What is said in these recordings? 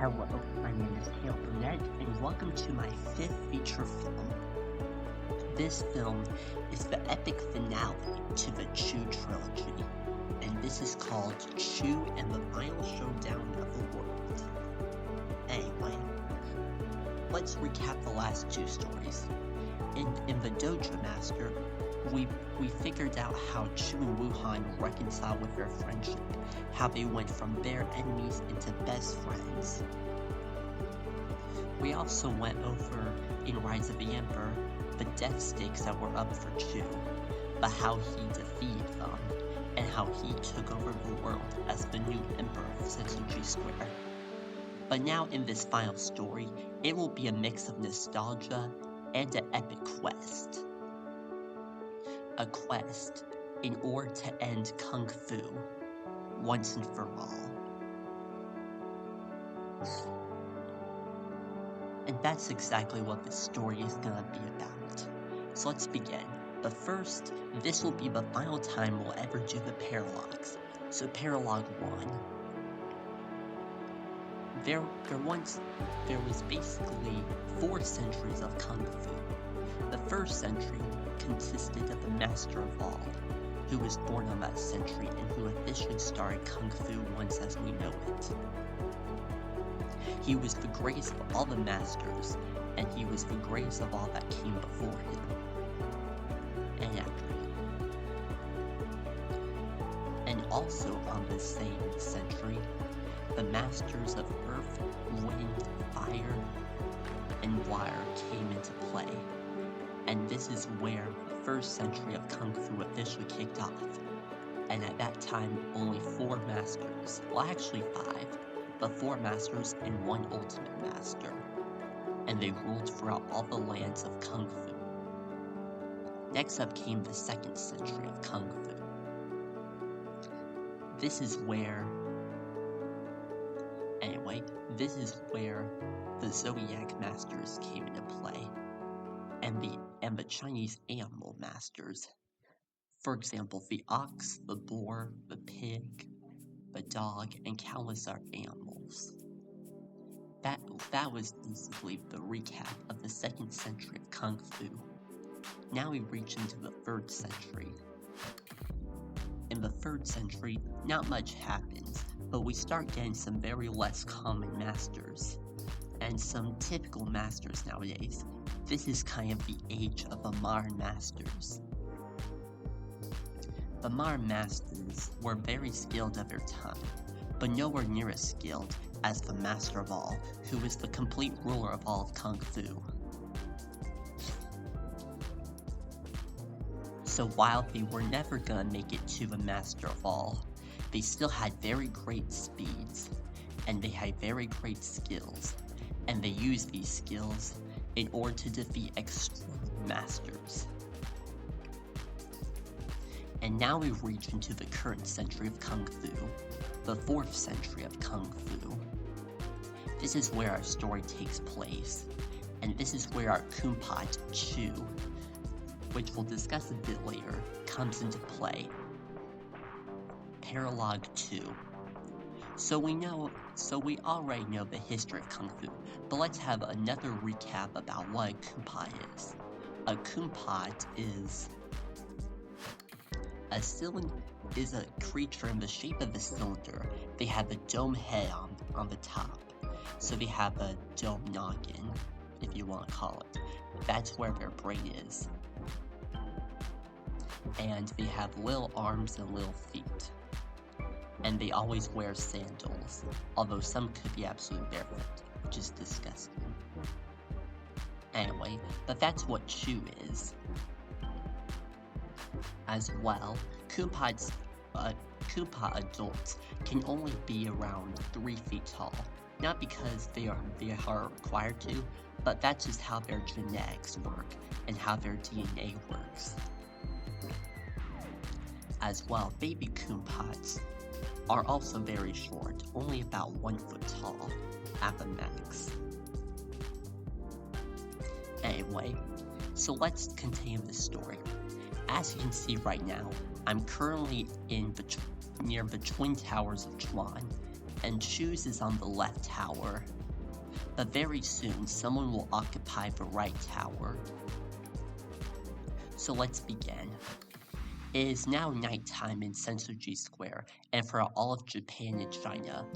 Hello, my name is Caleb Burnett, and welcome to my 5th feature film. This film is the epic finale to the Chu trilogy, and this is called Chu and the Final Showdown of the World. Anyway, let's recap the last two stories. In the Dojo Master, we figured out how Chu and Wuhan reconciled with their friendship, how they went from their enemies into best friends. We also went over, in Rise of the Emperor, the death stakes that were up for Chu, but how he defeated them, and how he took over the world as the new Emperor of Setsuji Square. But now in this final story, it will be a mix of nostalgia and an epic quest. A quest in order to end Kung Fu once and for all. And that's exactly what this story is gonna be about. So let's begin. But first, this will be the final time we'll ever do the paralogs. So paralog 1. There was basically 4 centuries of Kung Fu. The first century consisted of the Master of All, who was born on that century and who officially started Kung Fu once as we know it. He was the greatest of all the masters, and he was the greatest of all that came before him, and after him. And also on this same century, the masters of Earth, Wind, Fire, and Water came into play. And this is where the first century of Kung Fu officially kicked off. And at that time, only 4 masters, well actually 5, but 4 masters and 1 ultimate master. And they ruled throughout all the lands of Kung Fu. Next up came the 2nd century of Kung Fu. This is where the Zodiac Masters came into play. And the Chinese animal masters. For example, the ox, the boar, the pig, the dog, and countless other animals. That was basically the recap of the 2nd century of Kung Fu. Now we reach into the 3rd century. In the 3rd century, not much happens, but we start getting some very less common masters, and some typical masters nowadays. This is kind of the age of the modern masters. The modern masters were very skilled at their time, but nowhere near as skilled as the Master of All, who was the complete ruler of all of Kung Fu. So while they were never gonna make it to the Master of All, they still had very great speeds, and they had very great skills, and they used these skills in order to defeat extreme masters. And now we reach into the current century of Kung Fu, the 4th century of Kung Fu. This is where our story takes place, and this is where our Kumpat Chu, which we'll discuss a bit later, comes into play. Paralog 2. So we already know the history of Kung Fu, but let's have another recap about what a Kumpat is. A Kumpat is a creature in the shape of a cylinder. They have a dome head on the top. So they have a dome noggin, if you want to call it. That's where their brain is. And they have little arms and little feet. And they always wear sandals, although some could be absolutely barefoot, which is disgusting. Anyway, but that's what Chu is. As well, Kumpa adults can only be around 3 feet tall, not because they are required to, but that's just how their genetics work and how their DNA works. As well, baby Kumpats are also very short, only about 1 foot tall at the max. Anyway, so let's continue the story. As you can see right now, I'm currently near the Twin Towers of Chuan, and Chu's is on the left tower, But very soon, someone will occupy the right tower. So let's begin. It is now nighttime in Sensoji Square, and for all of Japan and China,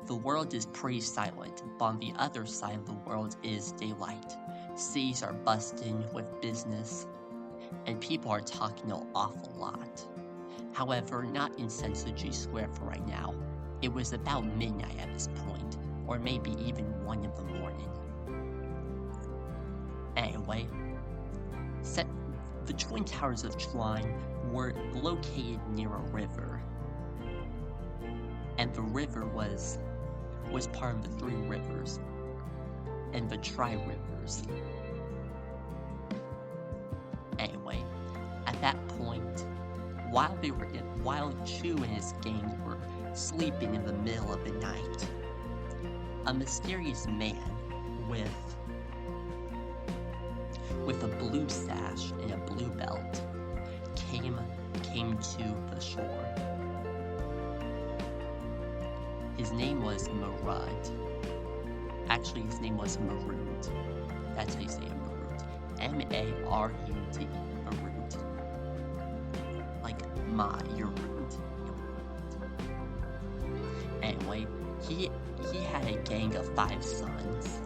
the world is pretty silent, but on the other side of the world is daylight. Cities are busting with business, and people are talking an awful lot. However, not in Sensoji Square for right now. It was about midnight at this point, or maybe even 1 in the morning. Anyway, the Twin Towers of Chuan were located near a river, and the river was part of the 3 rivers and the Tri-Rivers. Anyway, at that point, while Chu and his gang were sleeping in the middle of the night, a mysterious man with a blue sash and a blue belt came to the shore. His name was Marud. Actually, his name was Marud. That's how you say it, Marud. M-A-R-U-D, Marud. Like, you're rude. Anyway, he had a gang of 5 sons,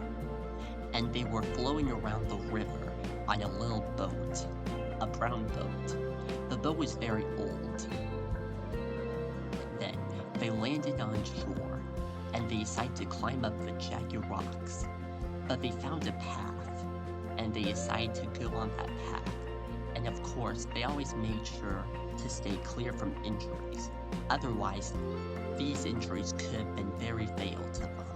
and they were floating around the river on a little boat, a brown boat. The boat was very old. Then they landed on shore, and they decided to climb up the jagged rocks. But they found a path, and they decided to go on that path. And of course, they always made sure to stay clear from injuries. Otherwise, these injuries could have been very fatal to them.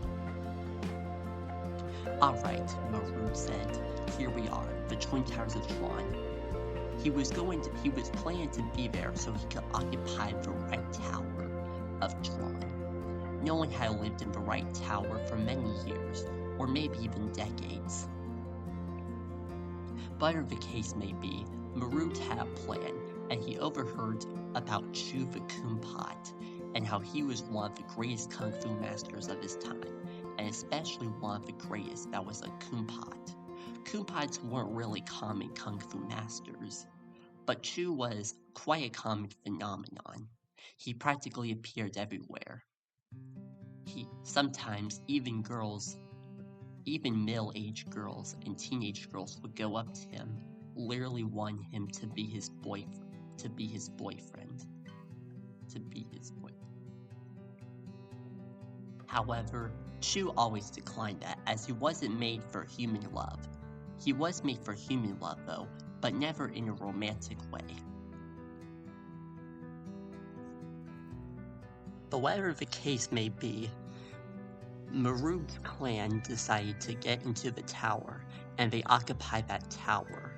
Alright, Marud said, here we are, the Twin Towers of Chuan. He was planning to be there so he could occupy the right tower of Chuan. No one had lived in the right tower for many years, or maybe even decades. But whatever the case may be, Marud had a plan, and he overheard about Chu the Kumpat, and how he was one of the greatest kung fu masters of his time, and especially one of the greatest that was a Kumpat. Kumpats weren't really common kung fu masters, but Chu was quite a common phenomenon. He practically appeared everywhere. Sometimes even middle-aged girls and teenage girls would go up to him, literally wanting him to be his boyfriend. However, Chu always declined that, as he wasn't made for human love. He was made for human love, though, but never in a romantic way. But whatever the case may be, Marud's clan decided to get into the tower, and they occupied that tower.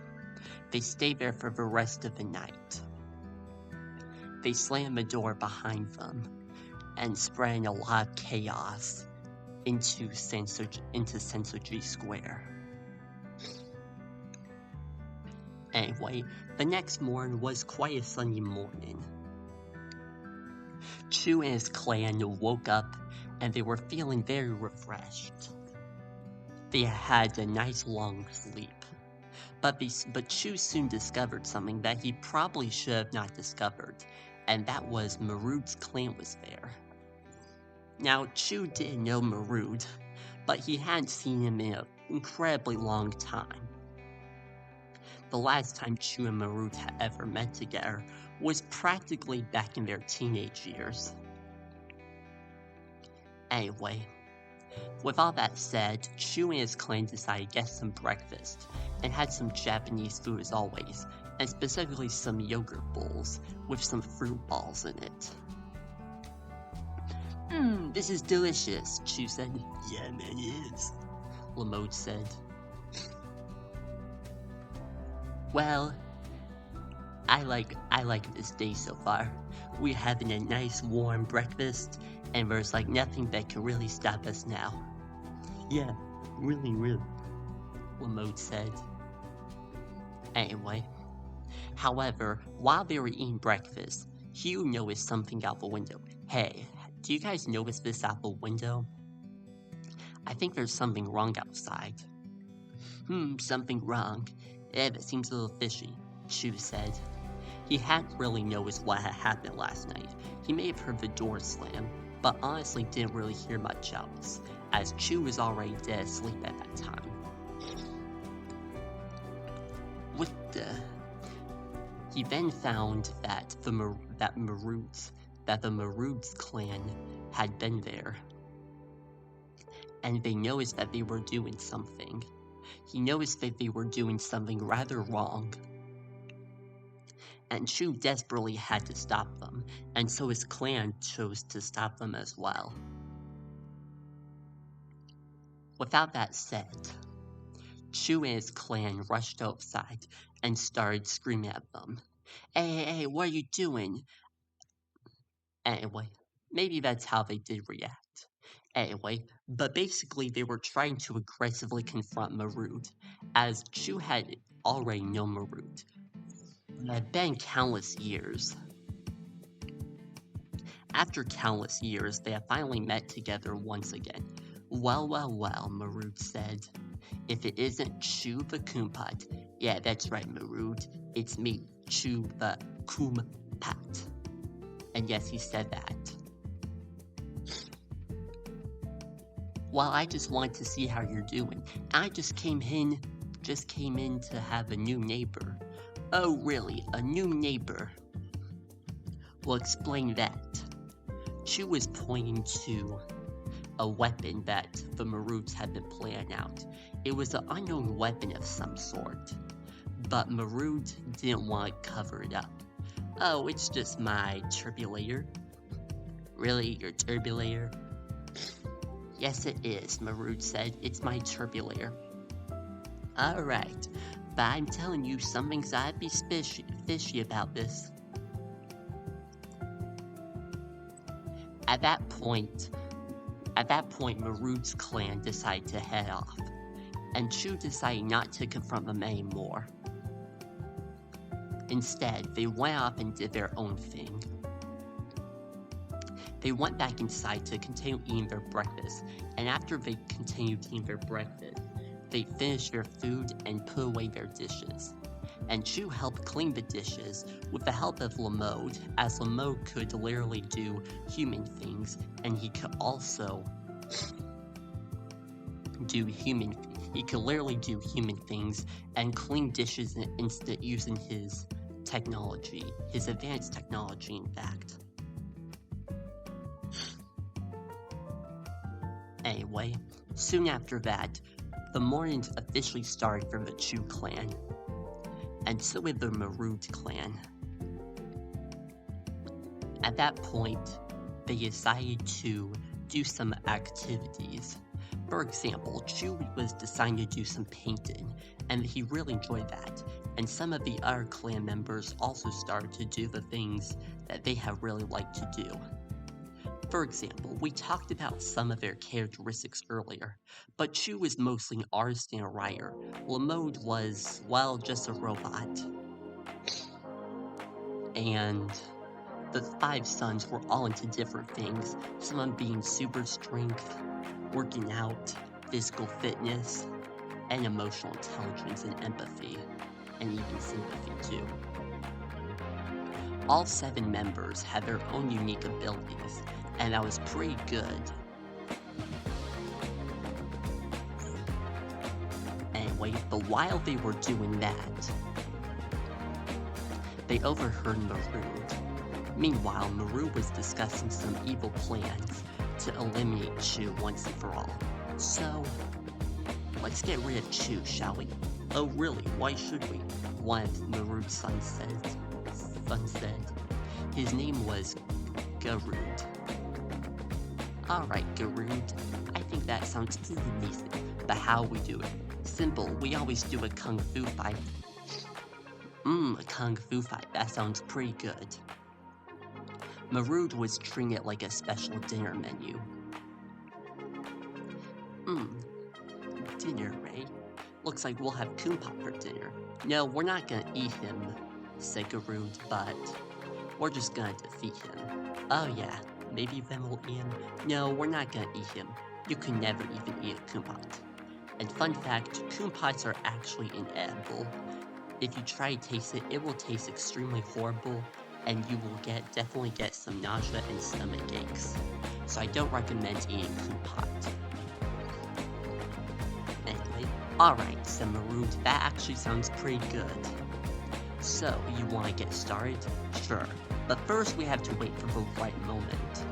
They stayed there for the rest of the night. They slammed the door behind them, and spreading a lot of chaos into Sensoji Square. Anyway, the next morning was quite a sunny morning. Chu and his clan woke up, and they were feeling very refreshed. They had a nice long sleep. But Chu soon discovered something that he probably should have not discovered, and that was Marud's clan was there. Now, Chu didn't know Marud, but he hadn't seen him in an incredibly long time. The last time Chu and Marud had ever met together was practically back in their teenage years. Anyway, with all that said, Chu and his clan decided to get some breakfast, and had some Japanese food as always, and specifically some yogurt bowls with some fruit balls in it. This is delicious, Chu said. Yeah, man, it is, Lamode said. Well, I like this day so far. We're having a nice warm breakfast, and there's like nothing that can really stop us now. Yeah, really, Lamode said. Anyway, however, while they were eating breakfast, Hugh noticed something out the window. Hey, do you guys notice this out the window? I think there's something wrong outside. Something wrong. It seems a little fishy, Chu said. He hadn't really noticed what had happened last night. He may have heard the door slam, but honestly didn't really hear much else, as Chu was already dead asleep at that time. He then found that the Maroods clan had been there, and they noticed that they were doing something. He noticed that they were doing something rather wrong, and Chu desperately had to stop them, and so his clan chose to stop them as well. Without that said, Chu and his clan rushed outside and started screaming at them. Hey, what are you doing? Anyway, maybe that's how they did react. Anyway, but basically they were trying to aggressively confront Marood, as Chu had already known Marood. It had been countless years. After countless years, they had finally met together once again. Well, Marood said. If it isn't Chu the Kumpat. Yeah, that's right, Marood. It's me, Chu the Kumpat. And yes, he said that. Well, I just wanted to see how you're doing. I just came in to have a new neighbor. Oh, really? A new neighbor? Well, explain that. Chu was pointing to a weapon that the Maroods had been planning out. It was an unknown weapon of some sort, but Marood didn't want to cover it up. Oh, it's just my turbulator. Really, your turbulator? Yes, it is, Marood said. It's my turbulator. Alright, but I'm telling you, something's gotta be fishy about this. At that point, Marood's clan decided to head off, and Chu decided not to confront them anymore. Instead, they went off and did their own thing. They went back inside to continue eating their breakfast, and after they continued eating their breakfast, they finished their food and put away their dishes. And Chu helped clean the dishes with the help of Lamode, as Lamode could literally do human things, and he could also literally do human things and clean dishes in an instant using his technology, his advanced technology, in fact. Anyway, soon after that, the mornings officially started for the Chu clan, and so did the Marood clan. At that point, they decided to do some activities. For example, Chu was deciding to do some painting, and he really enjoyed that, and some of the other clan members also started to do the things that they have really liked to do. For example, we talked about some of their characteristics earlier, but Chu was mostly an artist and a writer. Lamode was, well, just a robot. And the 5 sons were all into different things, some of them being super strength, working out, physical fitness, and emotional intelligence and empathy, and even sympathy too. All 7 members had their own unique abilities, and that was pretty good. Anyway, but while they were doing that, they overheard Marood. Meanwhile, Marood was discussing some evil plans to eliminate Chu once and for all. So, let's get rid of Chu, shall we? Oh really, why should we? One of Marood's sons said. His name was Garood. Alright, Garood, I think that sounds pretty amazing, but how we do it? Simple, we always do a kung fu fight. A kung fu fight, that sounds pretty good. Marood was treating it like a special dinner menu. Dinner, right? Looks like we'll have Kumpat for dinner. No, we're not gonna eat him, said Garood, but we're just gonna defeat him. Oh yeah, maybe then we'll eat him. No, we're not gonna eat him. you can never even eat a kumpat. And fun fact, kumpats are actually inedible. If you try to taste it, it will taste extremely horrible, and you will definitely get some nausea and stomach aches. So I don't recommend eating kumpat. Anyway, alright, said Maroon, that actually sounds pretty good. So, you want to get started? Sure, but first we have to wait for the right moment.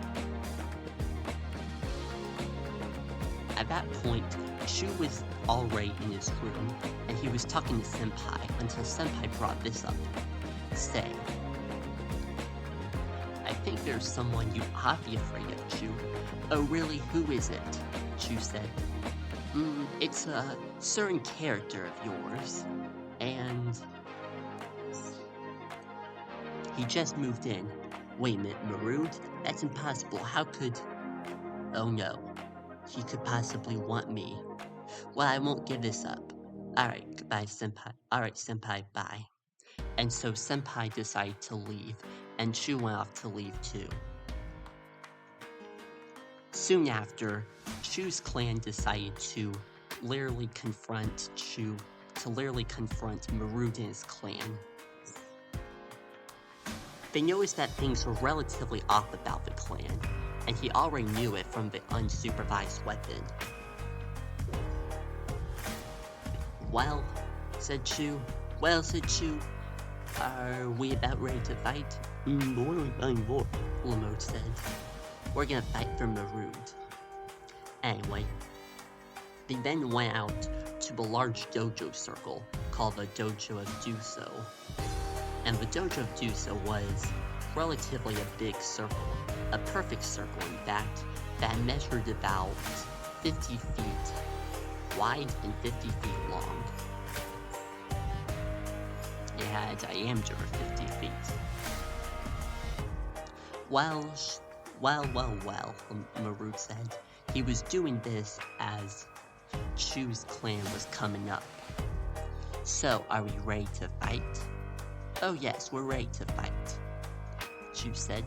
At that point, Chu was already in his room, and he was talking to Senpai until Senpai brought this up. Say, I think there's someone you ought to be afraid of, Chu. Oh really, who is it? Chu said. It's a certain character of yours, and he just moved in. Wait a minute, Marud? That's impossible, how could... Oh no, he could possibly want me. Well, I won't give this up. Alright, goodbye, Senpai. Alright, Senpai, bye. And so Senpai decided to leave, and Chu went off to leave too. Soon after, Chu's clan decided to literally confront Marud and his clan. They noticed that things were relatively off about the clan, and he already knew it from the unsupervised weapon. Well, said Chu, are we about ready to fight? What are we fighting for? Lamode said. We're gonna fight for Marud. Anyway, they then went out to the large dojo circle called the Dojo of Duso. And the Dojo of Duso was relatively a big circle, a perfect circle in fact, that measured about 50 feet wide and 50 feet long. It had a diameter of 50 feet. Well, Marud said. He was doing this as Chu's clan was coming up. So, are we ready to fight? Oh yes, we're ready to fight, Chu said.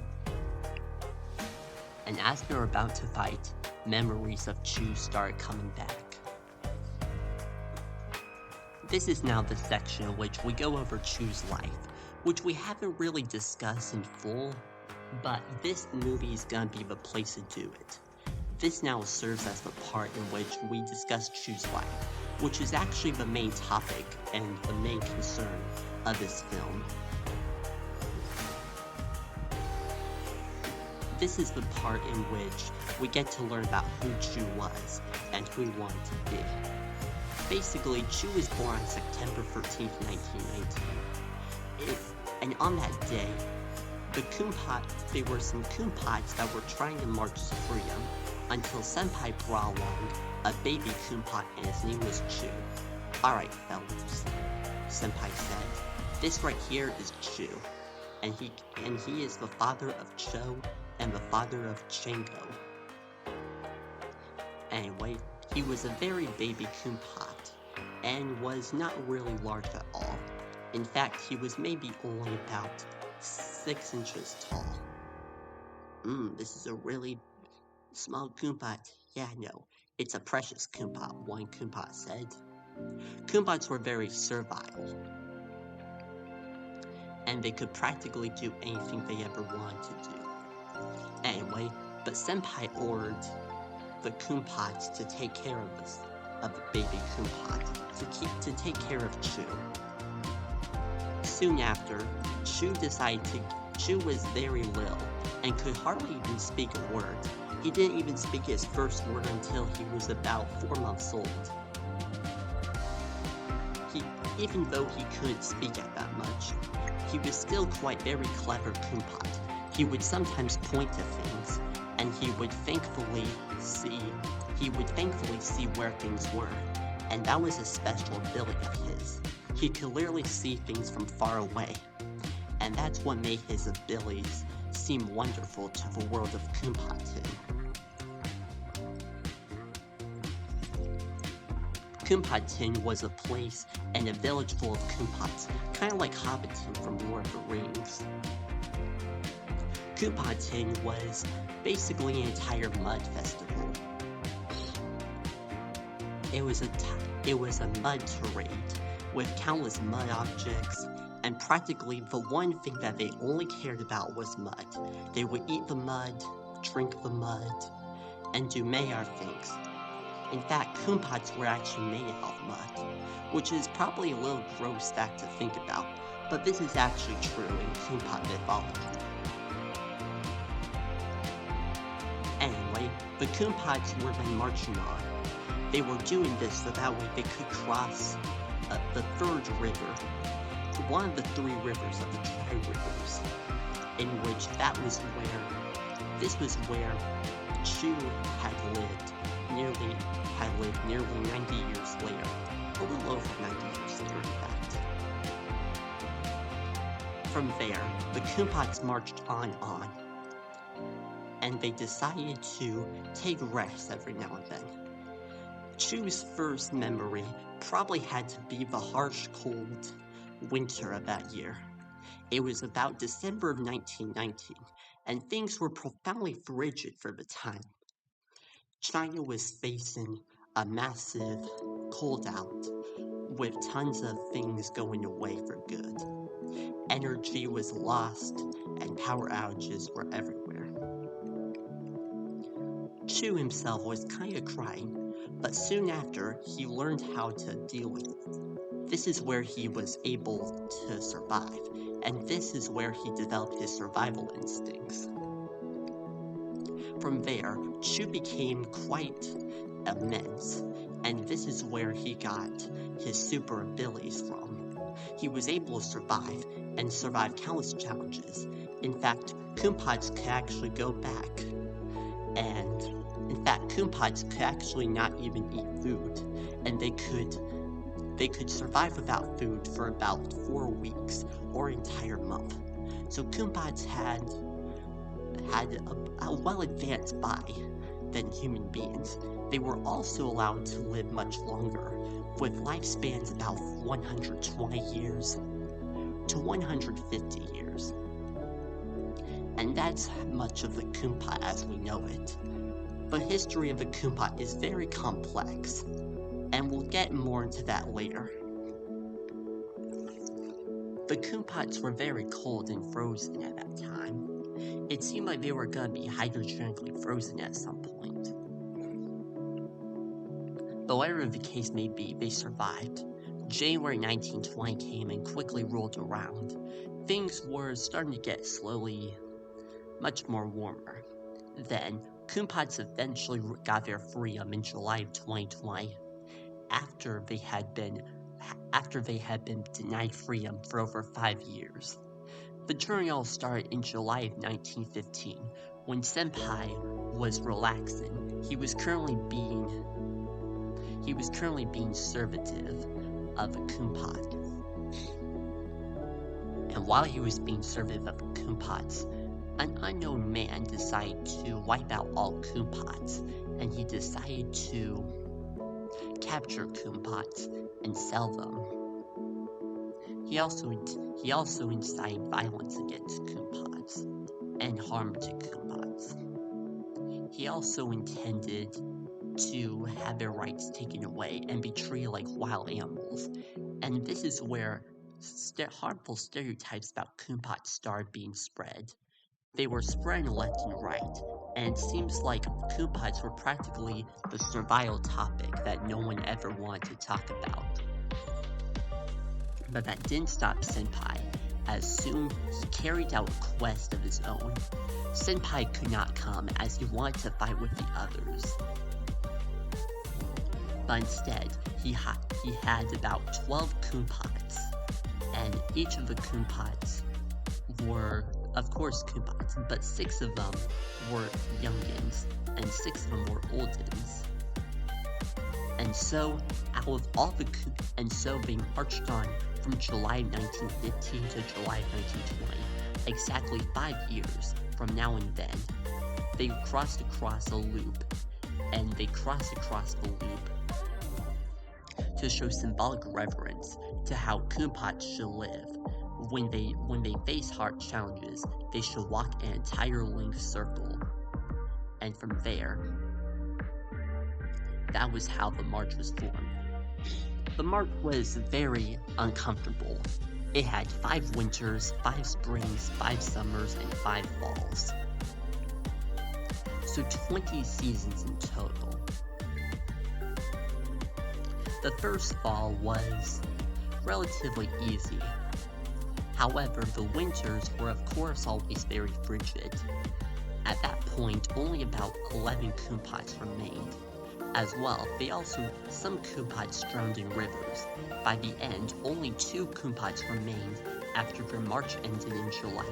And as they were about to fight, memories of Chu started coming back. This is now the section in which we go over Chu's life, which we haven't really discussed in full, but this movie is gonna be the place to do it. This now serves as the part in which we discuss Chu's life, which is actually the main topic and the main concern of this film. This is the part in which we get to learn about who Chu was and who he wanted to be. Basically, Chu was born on September 13th, 1919. And on that day, there were some kumpats that were trying to march to freedom until Senpai brought along a baby kumpat and his name was Chu. Alright fellas, Senpai said, this right here is Chu, and he is the father of Cho and the father of Chango. Anyway, he was a very baby kumpat, and was not really large at all. In fact, he was maybe only about 6 inches tall. This is a really small kumpat. Yeah, no, it's a precious kumpat, one kumpat said. Kumpats were very servile, and they could practically do anything they ever wanted to do. Anyway, but Senpai ordered the kumpats to take care of the baby kumpat, to take care of Chu. Soon after, Chu was very little and could hardly even speak a word. He didn't even speak his first word until he was about 4 months old. Even though he couldn't speak at that much, he was still quite very clever kumpat. He would sometimes point to things, and he would thankfully see where things were, and that was a special ability of his. He could literally see things from far away, and that's what made his abilities seem wonderful to the world of Kumpatin. Kumpatin was a place and a village full of kumpats, kind of like Hobbiton from Lord of the Rings. Kumpatin was basically an entire mud festival. It was a mud terrain with countless mud objects, and practically the one thing that they only cared about was mud. They would eat the mud, drink the mud, and do many other things. In fact, Koompats were actually made out of mud, which is probably a little gross fact to think about, but this is actually true in Koompat mythology. Anyway, the Koompats were then marching on. They were doing this so that way they could cross the third river, one of the three rivers of the Tri-Rivers, in which this was where Chu had lived nearly 90 years later, a little over 90 years later in fact. From there, the Koompats marched on, and they decided to take rest every now and then. Chu's first memory probably had to be the harsh, cold winter of that year. It was about December of 1919, and things were profoundly frigid for the time. China was facing a massive cold out, with tons of things going away for good. Energy was lost, and power outages were everywhere. Chu himself was kinda crying, but soon after, he learned how to deal with it. This is where he was able to survive, and this is where he developed his survival instincts. From there, Chu became quite immense, and this is where he got his super abilities from. He was able to survive, and survive countless challenges. In fact, Koompats could actually go back, and in fact, Koompats could actually not even eat food, and they could survive without food for about 4 weeks or an entire month. So Koompats had a well-advanced body than human beings. They were also allowed to live much longer, with lifespans about 120 years to 150 years. And that's much of the Koompat as we know it. The history of the Koompat is very complex, and we'll get more into that later. The Koompats were very cold and frozen at that time. It seemed like they were gonna be hydrogenically frozen at some point. But whatever the case may be, they survived. January 1920 came and quickly rolled around. Things were starting to get slowly much more warmer. Then, Koompats eventually got their freedom in July of 2020, after they had been denied freedom for over 5 years. The journey all started in July of 1915, when Senpai was relaxing. He was currently being servitive of a Koompat. And while he was being servitive of Koompats, an unknown man decided to wipe out all Koompats, and he decided to capture Koompats and sell them. He also incited violence against Koompats and harm to Koompats. He also intended to have their rights taken away and be treated like wild animals. And this is where harmful stereotypes about Koompats started being spread. They were spreading left and right, and it seems like Koompats were practically the survival topic that no one ever wanted to talk about. But that didn't stop Senpai, as soon he carried out a quest of his own. Senpai could not come as he wanted to fight with the others. But instead, he had about 12 Koompats, and each of the Koompats were, of course, Koompats, but 6 of them were youngins, and 6 of them were oldins. And so, they marched on from July 1915 to July 1920, exactly 5 years from now and then. They crossed across a loop, and they crossed across the loop to show symbolic reverence to how Koompats should live. When they face hard challenges, they should walk an entire length circle. And from there, That was how the march was formed. The march was very uncomfortable. It had 5 winters, 5 springs, 5 summers, and 5 falls. So 20 seasons in total. The first fall was relatively easy. However, the winters were of course always very frigid. At that point, only about 11 kumpots remained. As well, some kumpots drowned in rivers. By the end, only 2 kumpots remained after their march ended in July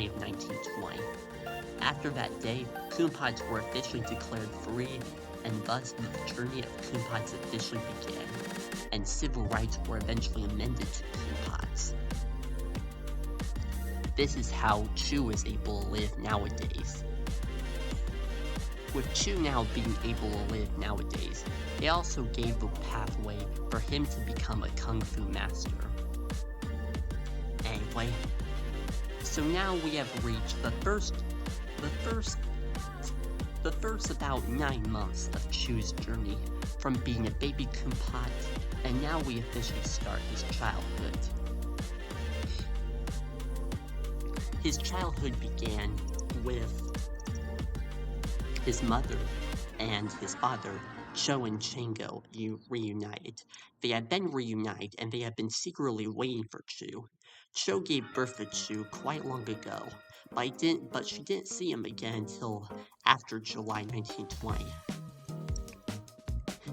of 1920. After that day, kumpots were officially declared free, and thus the journey of kumpots officially began, and civil rights were eventually amended to kumpots. This is how Chu is able to live nowadays. With Chu now being able to live nowadays, it also gave the pathway for him to become a kung fu master. Anyway, so now we have reached the first about 9 months of Chu's journey from being a baby kumpot, and now we officially start his childhood. His childhood began with his mother and his father, Cho and Chango, reunited. They had been reunited, and they had been secretly waiting for Chu. Cho gave birth to Chu quite long ago, but she didn't see him again until after July 1920.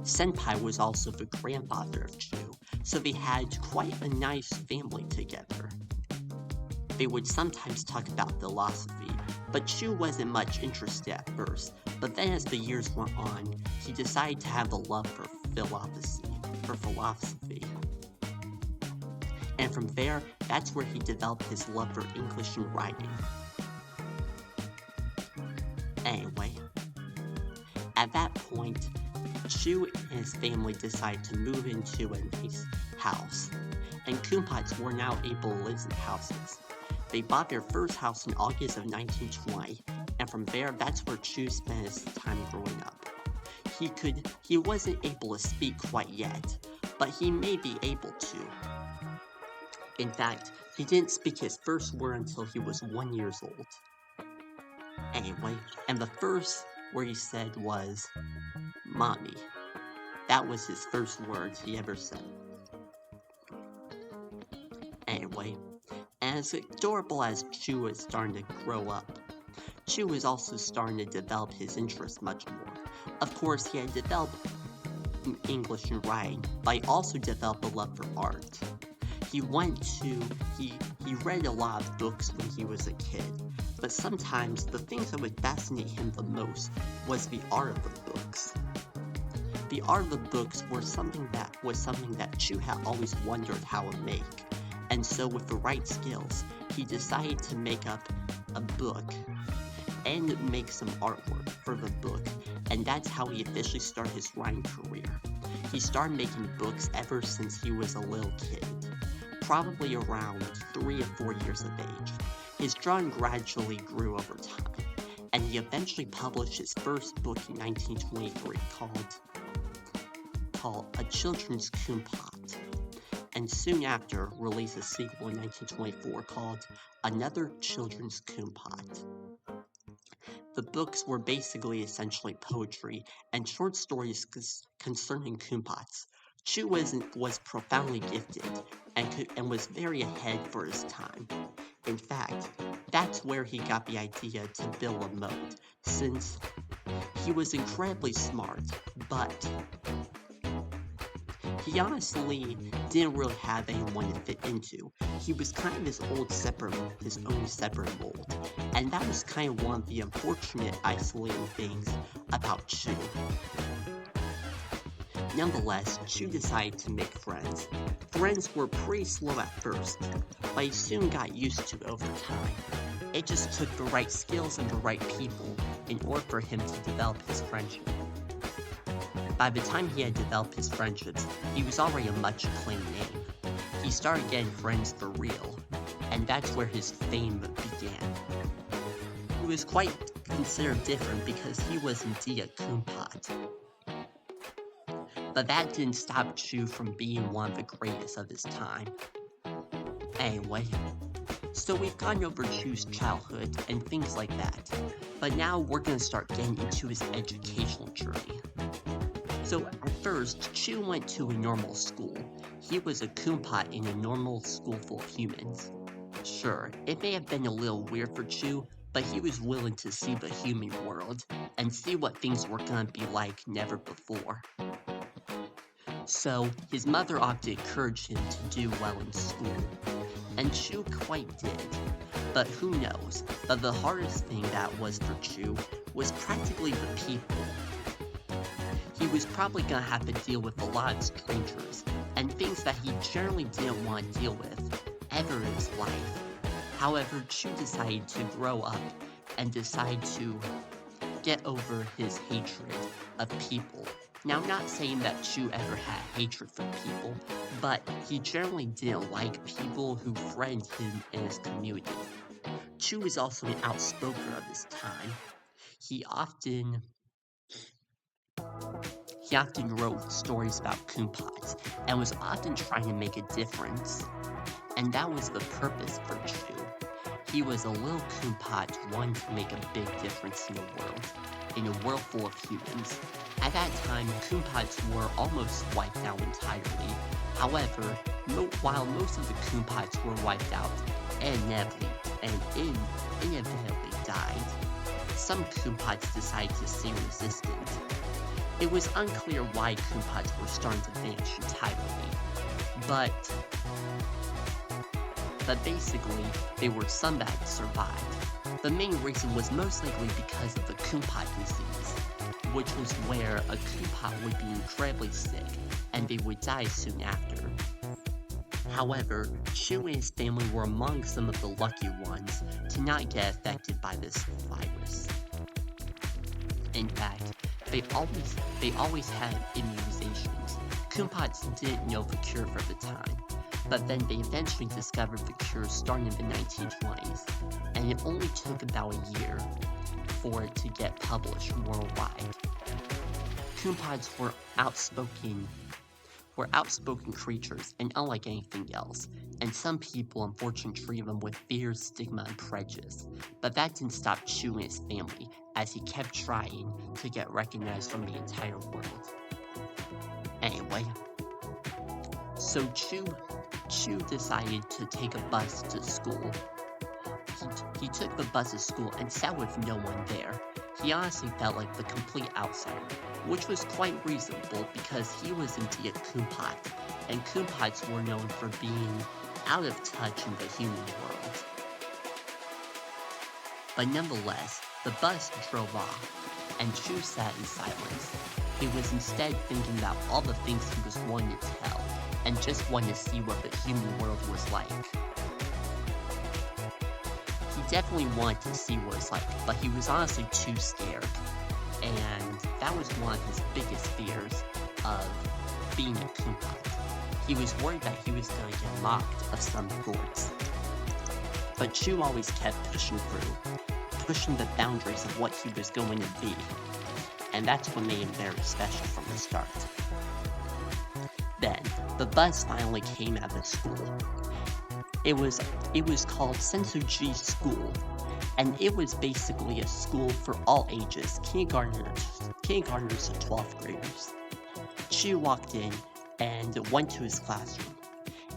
Senpai was also the grandfather of Chu, so they had quite a nice family together. They would sometimes talk about philosophy, but Chu wasn't much interested at first, but then as the years went on, he decided to have a love for philosophy. And from there, that's where he developed his love for English and writing. Anyway, at that point, Chu and his family decided to move into a nice house, and kumpots were now able to live in houses. They bought their first house in August of 1920, and from there, that's where Chu spent his time growing up. He wasn't able to speak quite yet, but he may be able to. In fact, he didn't speak his first word until he was 1 year old. Anyway, and the first word he said was, "Mommy." That was his first words he ever said. Anyway, as adorable as Chu was starting to grow up, Chu was also starting to develop his interests much more. Of course, he had developed English and writing, but he also developed a love for art. He read a lot of books when he was a kid, but sometimes the things that would fascinate him the most was the art of the books. The art of the books was something that Chu had always wondered how to make, and so with the right skills, he decided to make up a book and make some artwork for the book, and that's how he officially started his writing career. He started making books ever since he was a little kid, probably around 3 or 4 years of age. His drawing gradually grew over time, and he eventually published his first book in 1923 called A Children's Kumpot, and soon after released a sequel in 1924 called Another Children's Kumpot. The books were basically essentially poetry and short stories concerning kumpots. Chu was profoundly gifted and was very ahead for his time. In fact, that's where he got the idea to build a moat, since he was incredibly smart, but he honestly didn't really have anyone to fit into. He was kind of his own separate mold, and that was kind of one of the unfortunate isolating things about Chu. Nonetheless, Chu decided to make friends. Friends were pretty slow at first, but he soon got used to it over time. It just took the right skills and the right people in order for him to develop his friendship. By the time he had developed his friendships, he was already a much acclaimed name. He started getting friends for real, and that's where his fame began. He was quite considered different because he was indeed a kumpot. but that didn't stop Chu from being one of the greatest of his time. Anyway, so we've gone over Chu's childhood and things like that, but now we're going to start getting into his educational journey. So at first, Chu went to a normal school. He was a Kumpat in a normal school full of humans. Sure, it may have been a little weird for Chu, but he was willing to see the human world and see what things were gonna be like never before. So his mother often encouraged him to do well in school, and Chu quite did. But who knows, but the hardest thing that was for Chu was practically the people. He was probably gonna have to deal with a lot of strangers, and things that he generally didn't want to deal with ever in his life. However, Chu decided to grow up and decide to get over his hatred of people. Now, I'm not saying that Chu ever had hatred for people, but he generally didn't like people who threatened him in his community. Chu was also an outspoken of his time. He often wrote stories about Kumpats and was often trying to make a difference. And that was the purpose for Chu. He was a little Kumpat wanting to make a big difference in a world full of humans. At that time, Kumpats were almost wiped out entirely. However, while most of the Kumpats were wiped out and inevitably died, some Kumpats decided to stay resistant. It was unclear why Kumpats were starting to vanish entirely, but basically, they were some that survived. The main reason was most likely because of the Kumpat disease, which was where a Kumpat would be incredibly sick, and they would die soon after. However, Chu and his family were among some of the lucky ones to not get affected by this virus. In fact, they always had immunizations. Kumpats didn't know the cure for the time, but then they eventually discovered the cure starting in the 1920s, and it only took about a year for it to get published worldwide. Kumpats were outspoken creatures, and unlike anything else, and some people unfortunately treated them with fear, stigma, and prejudice, but that didn't stop Chu and his family, as he kept trying to get recognized from the entire world. Anyway, so Chu decided to take a bus to school. He took the bus to school and sat with no one there. He honestly felt like the complete outsider, which was quite reasonable because he was indeed a Kumpat, and Kumpats were known for being out of touch in the human world. But nonetheless, the bus drove off, and Chu sat in silence. He was instead thinking about all the things he was wanting to tell, and just wanted to see what the human world was like. He definitely wanted to see what it's like, but he was honestly too scared, and that was one of his biggest fears of being a Kumpat. He was worried that he was going to get mocked of some sorts. But Chu always kept pushing through, pushing the boundaries of what he was going to be, and that's what made him very special from the start. Then, the bus finally came out of the school. It was called Sensuji School, and it was basically a school for all ages, kindergartners to 12th graders. Chu walked in and went to his classroom,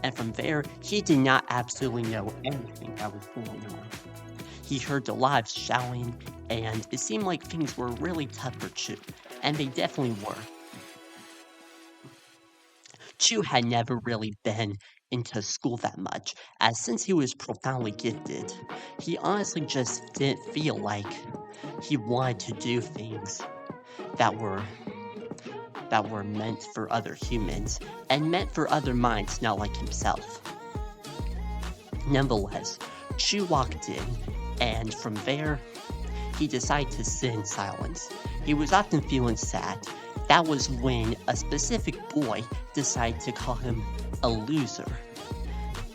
and from there, he did not absolutely know anything that was going on. He heard a lot of shouting, and it seemed like things were really tough for Chu, and they definitely were. Chu had never really been into school that much, as since he was profoundly gifted, he honestly just didn't feel like he wanted to do things that were meant for other humans, and meant for other minds not like himself. Nonetheless, Chu walked in, and from there, he decided to sit in silence. He was often feeling sad. That was when a specific boy decided to call him a loser.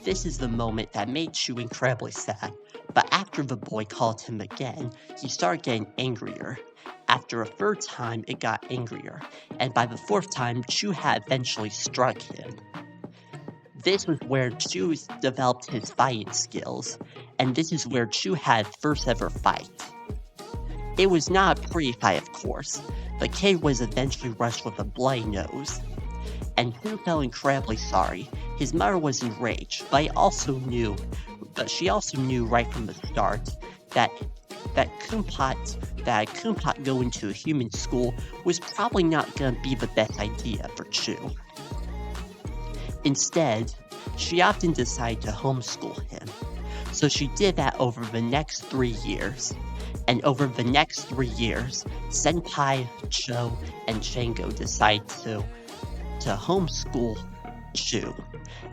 This is the moment that made Chu incredibly sad, but after the boy called him again, he started getting angrier, After a third time, it got angrier, and by the fourth time, Chu had eventually struck him. This was where Chu developed his fighting skills, and this is where Chu had first ever fight. It was not a pretty fight, of course. The kid was eventually rushed with a bloody nose, and Chu felt incredibly sorry. His mother was enraged, but she also knew right from the start that Kumpot going to a human school was probably not going to be the best idea for Chu. Instead, she often decided to homeschool him. So she did that over the next 3 years. And over the next 3 years, Senpai, Cho, and Shango decided to homeschool Chu.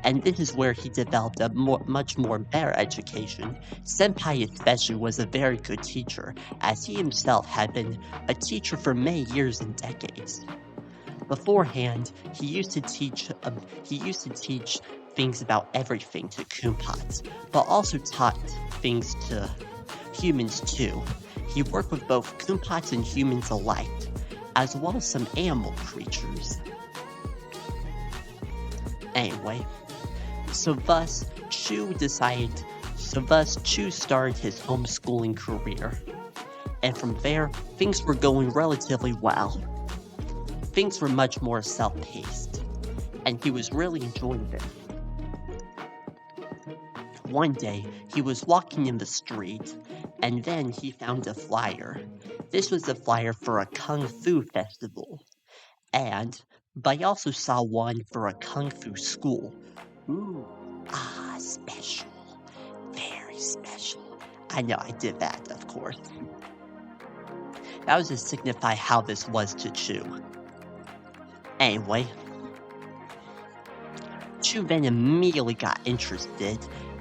And this is where he developed a much more better education. Senpai especially was a very good teacher, as he himself had been a teacher for many years and decades. Beforehand, he used to teach things about everything to Kumpots, but also taught things to humans too. He worked with both Kumpots and humans alike, as well as some animal creatures. Anyway, so thus Chu started his homeschooling career, and from there, things were going relatively well. Things were much more self-paced, and he was really enjoying them. One day, he was walking in the street, and then he found a flyer. This was a flyer for a Kung Fu festival, but he also saw one for a Kung Fu school. Ooh, special. Very special. I know, I did that, of course. That was to signify how this was to Chu. Anyway, Chu then immediately got interested,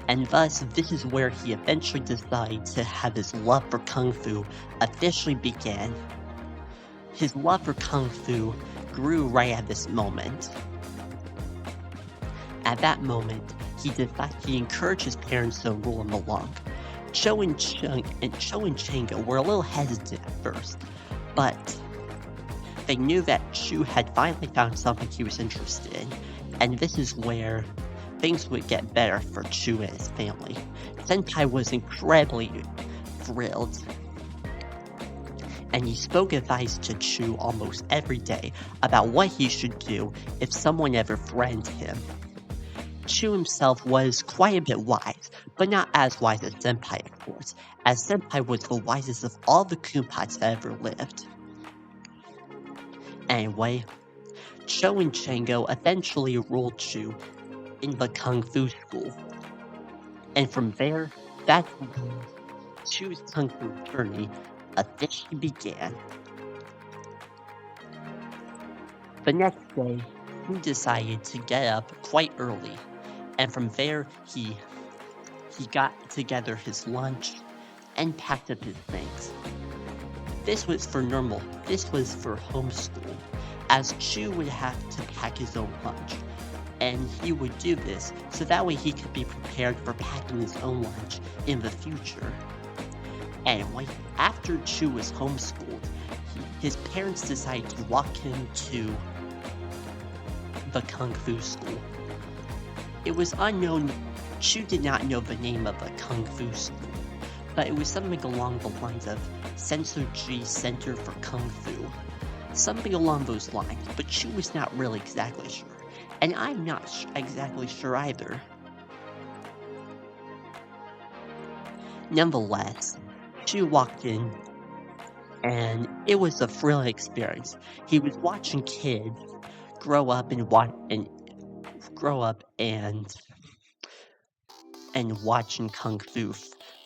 and thus this is where he eventually decided to have his love for Kung Fu officially begin. His love for Kung Fu grew right at this moment. At that moment, he encouraged his parents to rule him along. Cho and Chango were a little hesitant at first, but they knew that Chu had finally found something he was interested in, and this is where things would get better for Chu and his family. Senpai was incredibly thrilled, and he spoke advice to Chu almost every day about what he should do if someone ever threatened him. Chu himself was quite a bit wise, but not as wise as Senpai, of course, as Senpai was the wisest of all the Kumpots that ever lived. Anyway, Cho and Chango eventually enrolled Chu in the Kung Fu school. And from there, that's when Chu's Kung Fu journey officially began. The next day, he decided to get up quite early, and from there he got together his lunch and packed up his things. This was for homeschool, as Chu would have to pack his own lunch, and he would do this so that way he could be prepared for packing his own lunch in the future. Anyway, after Chu was homeschooled, his parents decided to walk him to the Kung Fu school. It was unknown. Chu did not know the name of the Kung Fu school, but it was something along the lines of Sensoji Center for Kung Fu. Something along those lines, but Chu was not really exactly sure. And I'm not exactly sure either. Nonetheless, Chu walked in, and it was a thrilling experience. He was watching kids grow up and watching Kung Fu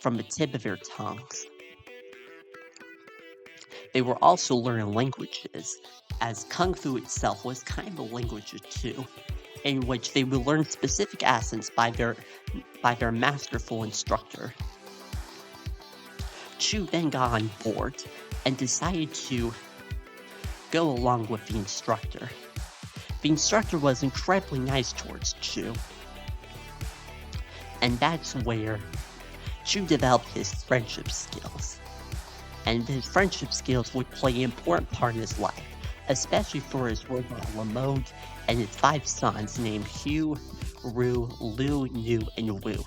from the tip of their tongues. They were also learning languages, as Kung Fu itself was kind of a language too, in which they would learn specific accents by their masterful instructor. Chu then got on board and decided to go along with the instructor. The instructor was incredibly nice towards Chu, and that's where Chu developed his friendship skills. and his friendship skills would play an important part in his life, especially for his work on Lamont and his 5 sons named Hugh, Rue, Lu, Nu, and Wu.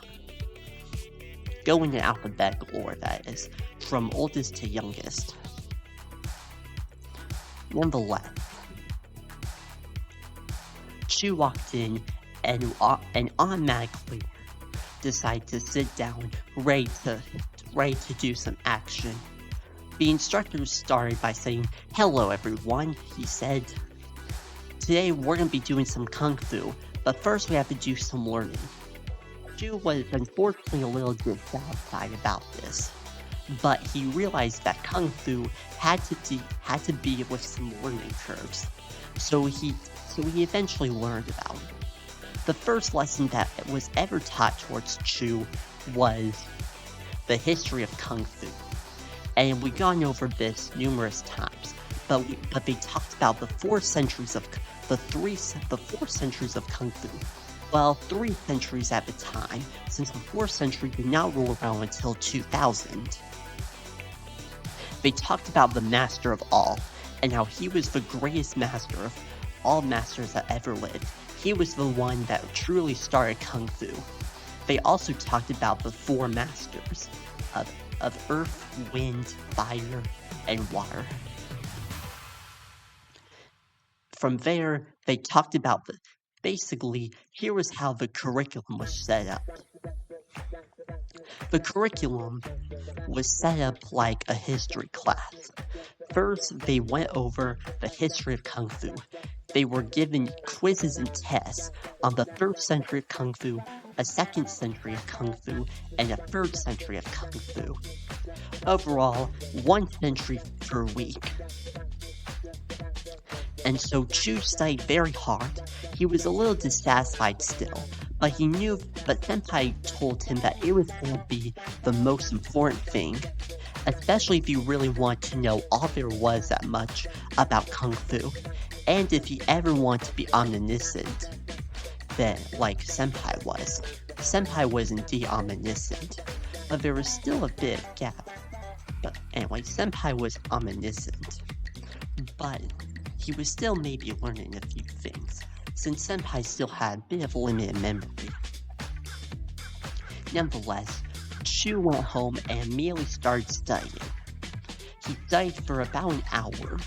Going in alphabetical order, that is, from oldest to youngest. Nonetheless, Chu walked in and automatically decided to sit down, ready to do some action. The instructor started by saying, "Hello everyone," he said. "Today we're going to be doing some Kung Fu, but first we have to do some learning." Chu was unfortunately a little dissatisfied about this, but he realized that Kung Fu had to be with some learning curves, so he eventually learned about it. The first lesson that was ever taught towards Chu was the history of Kung Fu, and we've gone over this numerous times. But they talked about the 4 centuries of Kung Fu. Well, 3 centuries at the time, since the 4th century did not roll around until 2000. They talked about the master of all, and how he was the greatest master of all masters that ever lived. He was the one that truly started Kung Fu. They also talked about the 4 masters of earth, wind, fire, and water. From there, they talked about basically, here was how the curriculum was set up. The curriculum was set up like a history class. First, they went over the history of Kung Fu. They were given quizzes and tests on the 1st century of Kung Fu, a 2nd century of Kung Fu, and a 3rd century of Kung Fu. Overall, 1 century per week. And so Chu studied very hard. He was a little dissatisfied still, but Senpai told him that it was going to be the most important thing, especially if you really want to know all there was that much about Kung Fu, and if you ever want to be omniscient, then like Senpai was. Senpai was indeed omniscient, but there was still a bit of gap. But anyway, Senpai was omniscient, but he was still maybe learning a few things, since Senpai still had a bit of limited memory. Nonetheless, Chu went home and immediately started studying. He studied for about an hour,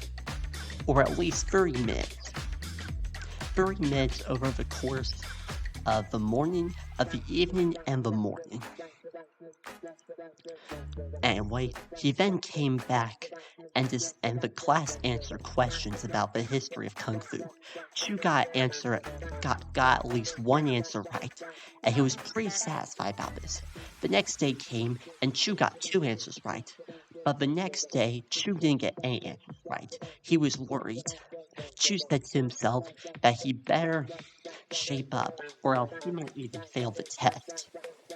or at least 30 minutes. 30 minutes over the course of the morning, of the evening, and the morning. Anyway, he then came back and the class answered questions about the history of Kung Fu. Chu got at least 1 answer right, and he was pretty satisfied about this. The next day came, and Chu got 2 answers right. But the next day, Chu didn't get any answers right. He was worried. Chu said to himself that he better shape up, or else he might even fail the test.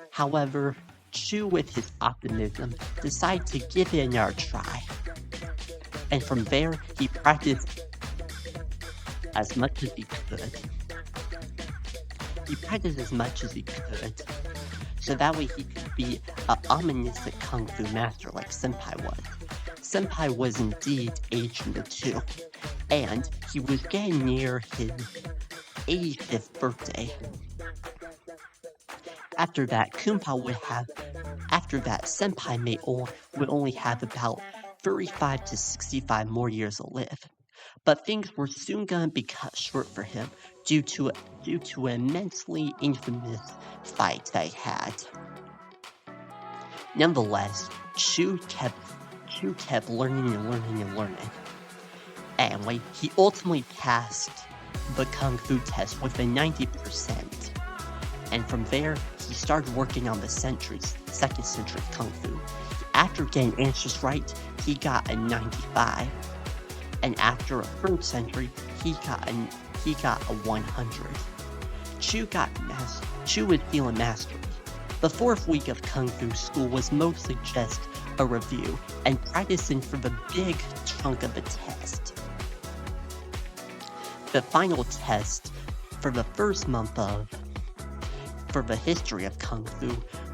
However, Chu, with his optimism, decided to give it another try. And from there, he practiced as much as he could. So that way he could be an omniscient Kung Fu master like Senpai was. Senpai was indeed aged in the 2, and he was getting near his 85th birthday. After that, Senpai would only have about 35 to 65 more years to live. But things were soon gonna be cut short for him due to an immensely infamous fight that he had. Nonetheless, Chu kept learning and learning and learning. Anyway, he ultimately passed the Kung Fu test with a 90%. And from there, he started working on the 2nd century of Kung Fu. After getting answers right, he got a 95. And after a 3rd century, he got a 100. Chu was feeling mastery. The 4th week of Kung Fu school was mostly just a review and practicing for the big chunk of the test. The final test for the first month of for the history of Kung Fu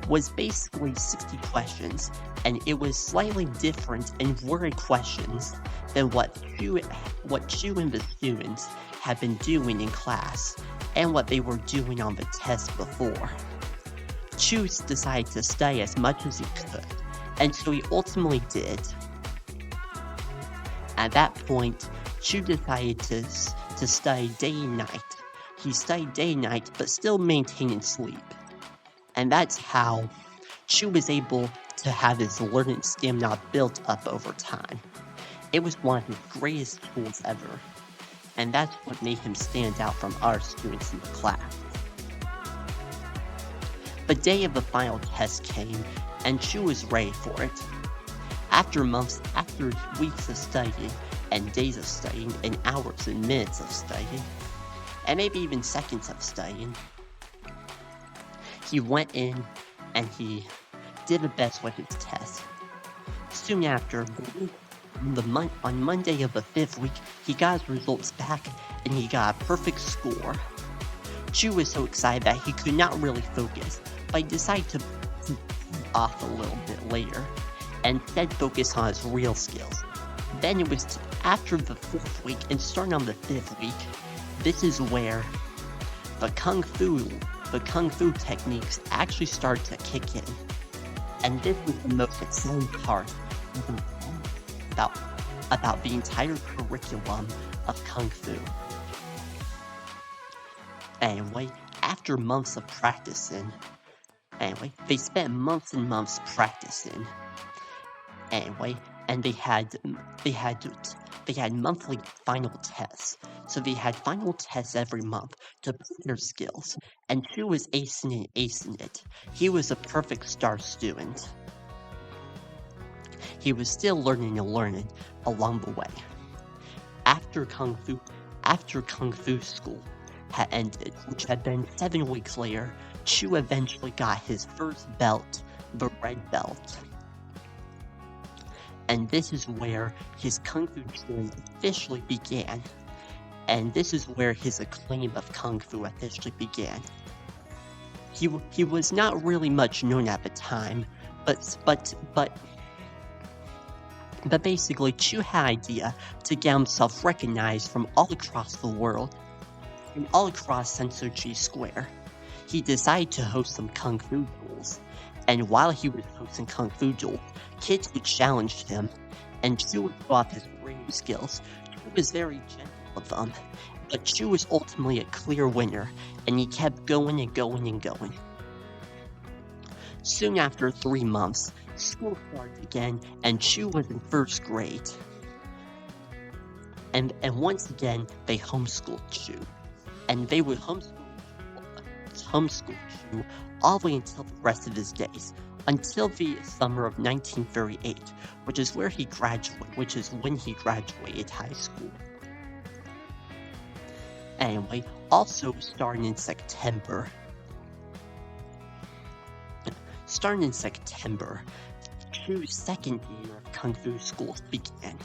was basically 60 questions, and it was slightly different and worded questions than what Chu and the students had been doing in class, and what they were doing on the test before. Chu decided to study as much as he could, and so he ultimately did. At that point, Chu decided to study day and night. He studied day and night, but still maintaining sleep. And that's how Chu was able to have his learning stamina built up over time. It was one of his greatest tools ever, and that's what made him stand out from other students in the class. The day of the final test came, and Chu was ready for it. After weeks of studying, and days of studying, and hours and minutes of studying, and maybe even seconds of studying, he went in and he did the best with his test. Soon after, on Monday of the 5th week, he got his results back and he got a perfect score. Chu was so excited that he could not really focus, but he decided to off a little bit later and instead focus on his real skills. Then it was after the 4th week and starting on the 5th week, this is where the Kung Fu techniques actually started to kick in. And this was the most exciting part about the entire curriculum of Kung Fu. Anyway, after months of practicing, they spent months and months practicing. And they had monthly final tests. So they had final tests every month to prove their skills. And Chu was acing it. He was a perfect star student. He was still learning along the way. After Kung Fu school had ended, which had been 7 weeks later, Chu eventually got his first belt, the red belt. And this is where his Kung Fu journey officially began. And this is where his acclaim of Kung Fu officially began. He was not really much known at the time, but basically Chu had an idea to get himself recognized from all across the world, and all across Sensoji Square. He decided to host some Kung Fu duels, and while he was hosting Kung Fu duels, kids would challenge him, and Chu would show off his great skills. Chu was very gentle with them, but Chu was ultimately a clear winner, and he kept going and going and going. Soon after 3 months, school started again, and Chu was in 1st grade. And once again, they homeschooled Chu. And they would homeschool Chu all the way until the rest of his days, until the summer of 1938, which is when he graduated high school. Anyway, also starting in September, Chu's 2nd year of Kung Fu school began.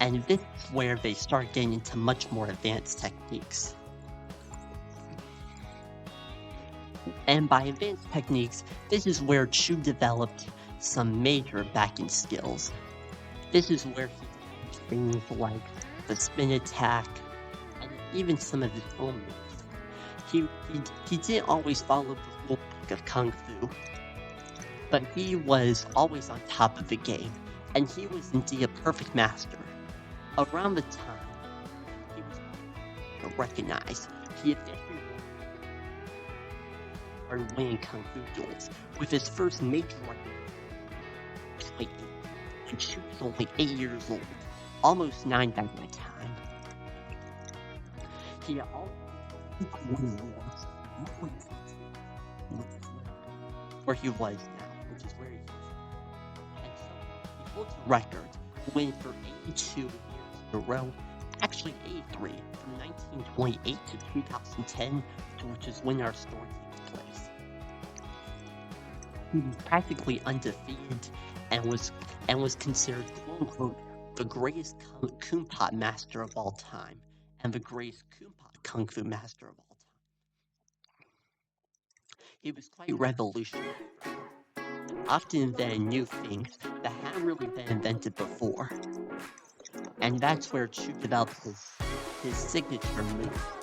And this is where they start getting into much more advanced techniques. And by advanced techniques, this is where Chu developed some major backing skills. This is where he did things like the spin attack, and even some of his own moves. He didn't always follow the rule book of Kung Fu, but he was always on top of the game, and he was indeed a perfect master. Around the time he was recognized, he officially started winning Kung Fu duels, with his first major recognition, and Chu was only 8 years old, almost 9 by that time. He always won wars, where he was now, which is where he is. And so he holds a record, winning for 82 years in a row, actually 83, from 1928 to 2010, which is when our story takes place. He was practically undefeated and was considered, quote-unquote, the greatest Kung Fu master of all time, and the greatest Kung Fu master of all time. It was quite revolutionary. Often invented new things that hadn't really been invented before. And that's where Chu developed his signature move.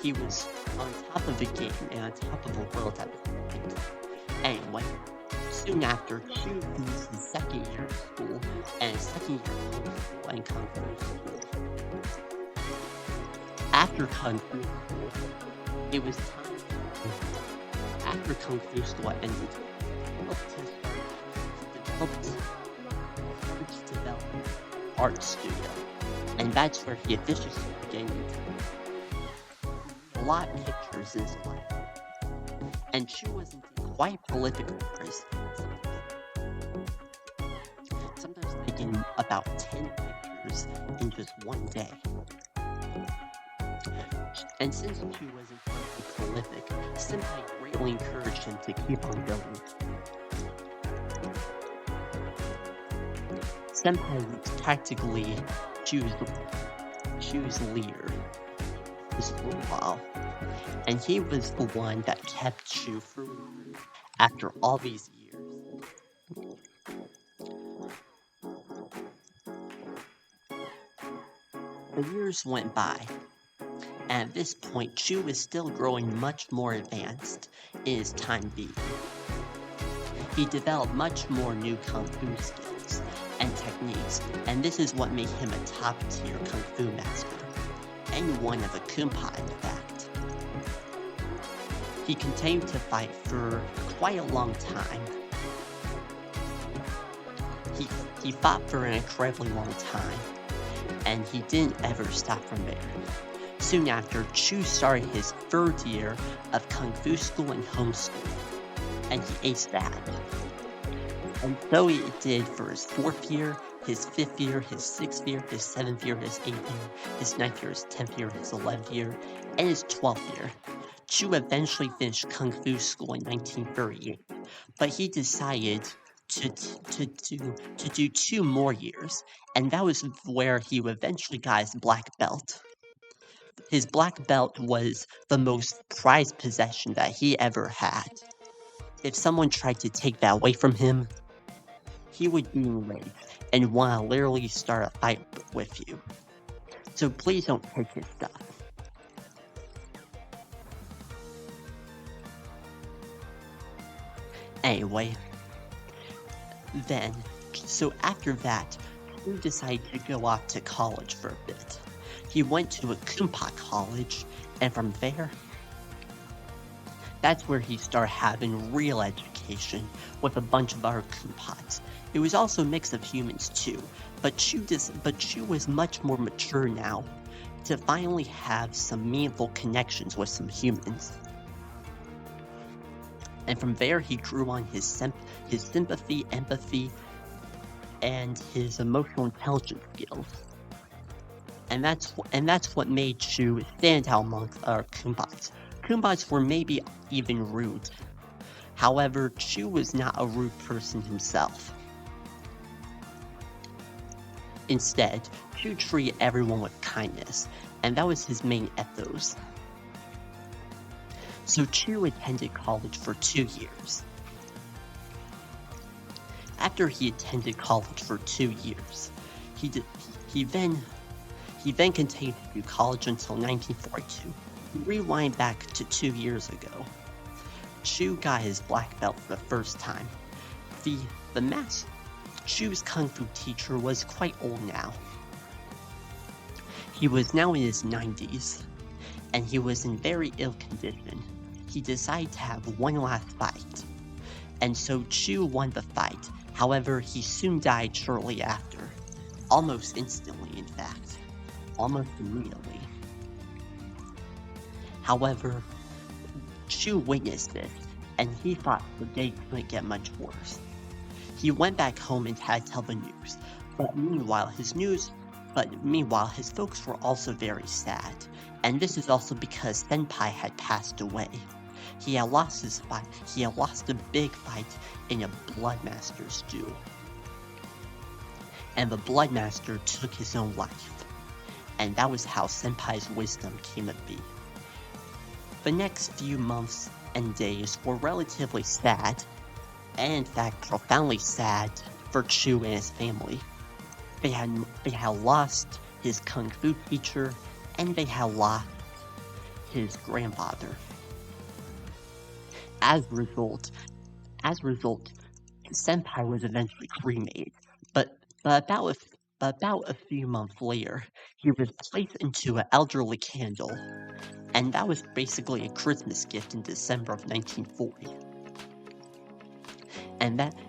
He was on top of the game and on top of the world at the point. Anyway, soon after, Chu finished his second year of school and his second year of home school and Kung Fu school. After Kung Fu school, it was time. After Kung Fu school ended, he developed art studio, and that's where he officially began a lot of pictures in his life. And Chu was quite prolific artist. Sometimes making about 10 pictures in just one day. And since Chu was incredibly prolific, Senpai greatly encouraged him to keep on going. Senpai was practically Chu's leader just for a while, and he was the one that kept Chu free after all these years. The years went by, and at this point, Chu was still growing much more advanced in his time being. He developed much more new Kung Fu skills and techniques, and this is what made him a top-tier Kung Fu master, and one of a Kumpai, in fact. He continued to fight for quite a long time. He fought for an incredibly long time, and he didn't ever stop from there. Soon after, Chu started his third year of Kung Fu school and homeschool, and he aced that. And so he did for his 4th year, his 5th year, his 6th year, his 7th year, his 8th year, his 9th year, his 10th year, his 11th year, and his 12th year. Chu eventually finished Kung Fu school in 1938, but he decided to do 2 more years, and that was where he eventually got his black belt. His black belt was the most prized possession that he ever had. If someone tried to take that away from him, he would be enraged and want to literally start a fight with you. So please don't take his stuff. Anyway, so after that, he decided to go off to college for a bit. He went to a Kumpai college, and from there, that's where he started having real education with a bunch of other Kumpais. It was also a mix of humans too, but Chu was much more mature now to finally have some meaningful connections with some humans. And from there, he grew on his sympathy, empathy, and his emotional intelligence skills. And that's what made Chu stand out amongst other Kumpais. Kumpais were maybe even rude. However, Chu was not a rude person himself. Instead, Chu treated everyone with kindness, and that was his main ethos. So Chu attended college for 2 years. After he attended college for 2 years, he then continued to do college until 1942. Rewind back to 2 years ago. Chu got his black belt for the first time. Chu's Kung Fu teacher was quite old now. He was now in his 90s, and he was in very ill condition. He decided to have one last fight, and so Chu won the fight. However, he soon died shortly after. Almost instantly, in fact. Almost immediately. However, Chu witnessed this, and he thought the day couldn't get much worse. He went back home and had to tell the news, but meanwhile his folks were also very sad, and this is also because Senpai had passed away. He had lost his fight. He had lost a big fight in a Bloodmaster's duel, and the Bloodmaster took his own life, and that was how Senpai's wisdom came to be. The next few months and days were relatively sad, and in fact profoundly sad for Chu and his family. They had lost his kung fu teacher, and they had lost his grandfather. As a result, Senpai was eventually cremated, but about a few months later, he was placed into an elderly candle, and that was basically a Christmas gift in December of 1940.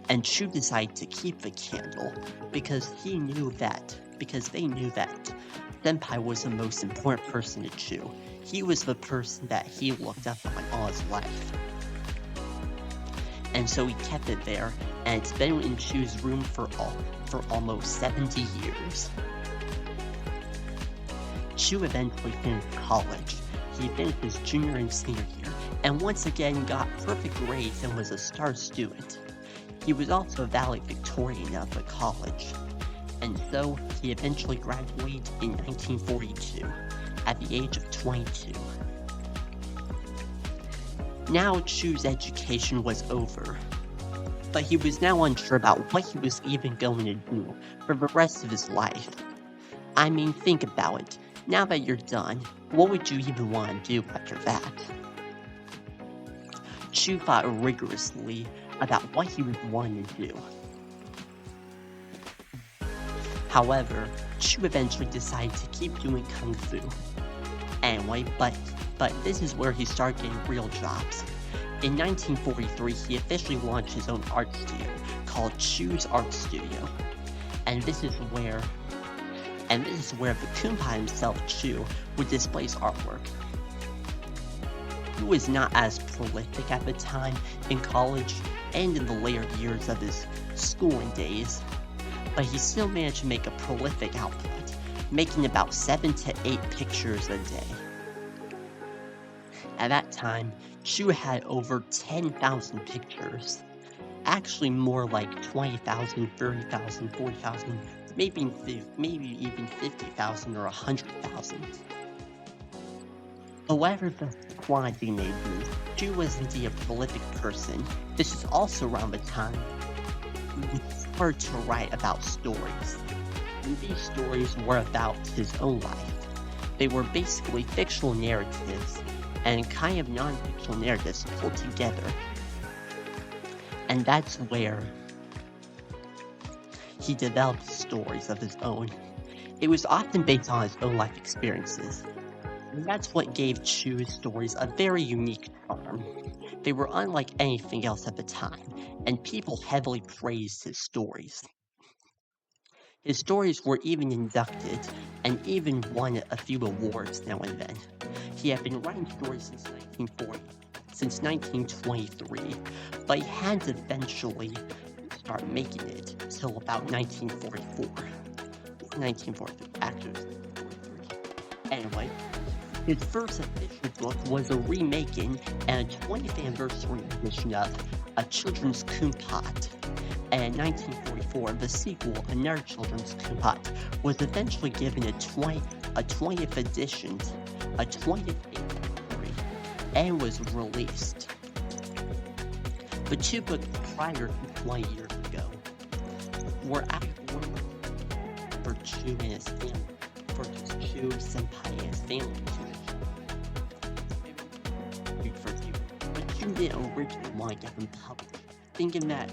And Chu decided to keep the candle because they knew that Senpai was the most important person to Chu. He was the person that he looked up on all his life. And so he kept it there, and it's been in Chu's room for almost 70 years. Chu eventually finished college. He finished his junior and senior year, and once again got perfect grades and was a star student. He was also a valedictorian of the college, and so he eventually graduated in 1942 at the age of 22. Now Chu's education was over, but he was now unsure about what he was even going to do for the rest of his life. I mean, think about it. Now that you're done, what would you even want to do after that? Chu thought rigorously about what he would want to do. However, Chu eventually decided to keep doing kung fu. Anyway, but this is where he started getting real jobs. In 1943, he officially launched his own art studio called Chu's Art Studio, and this is where the Kumpai himself, Chu, would display his artwork. He was not as prolific at the time in college and in the later years of his schooling days, but he still managed to make a prolific output, making about 7 to 8 pictures a day. At that time, Chu had over 10,000 pictures. Actually more like 20,000, 30,000, 40,000, maybe even 50,000 or 100,000. However the quantity may be, Chu was indeed a prolific person. This is also around the time he started to write about stories. And these stories were about his own life. They were basically fictional narratives and kind of non-fictional narratives pulled together. And that's where he developed stories of his own. It was often based on his own life experiences. And that's what gave Chu's stories a very unique charm. They were unlike anything else at the time, and people heavily praised his stories. His stories were even inducted, and even won a few awards now and then. He had been writing stories since 1923, but he hadn't eventually started making it till about 1943, actually. Anyway, his first official book was a remaking and a 20th anniversary edition of A Children's Kumpat. And in 1944, the sequel, another children's Kumpat, was eventually given a 20th edition, a 20th anniversary, and was released. The two books prior to 20 years ago were actually for Chu and his family, for Chu, Senpai, and his family to read for you. But Chu didn't originally want to get them published, thinking that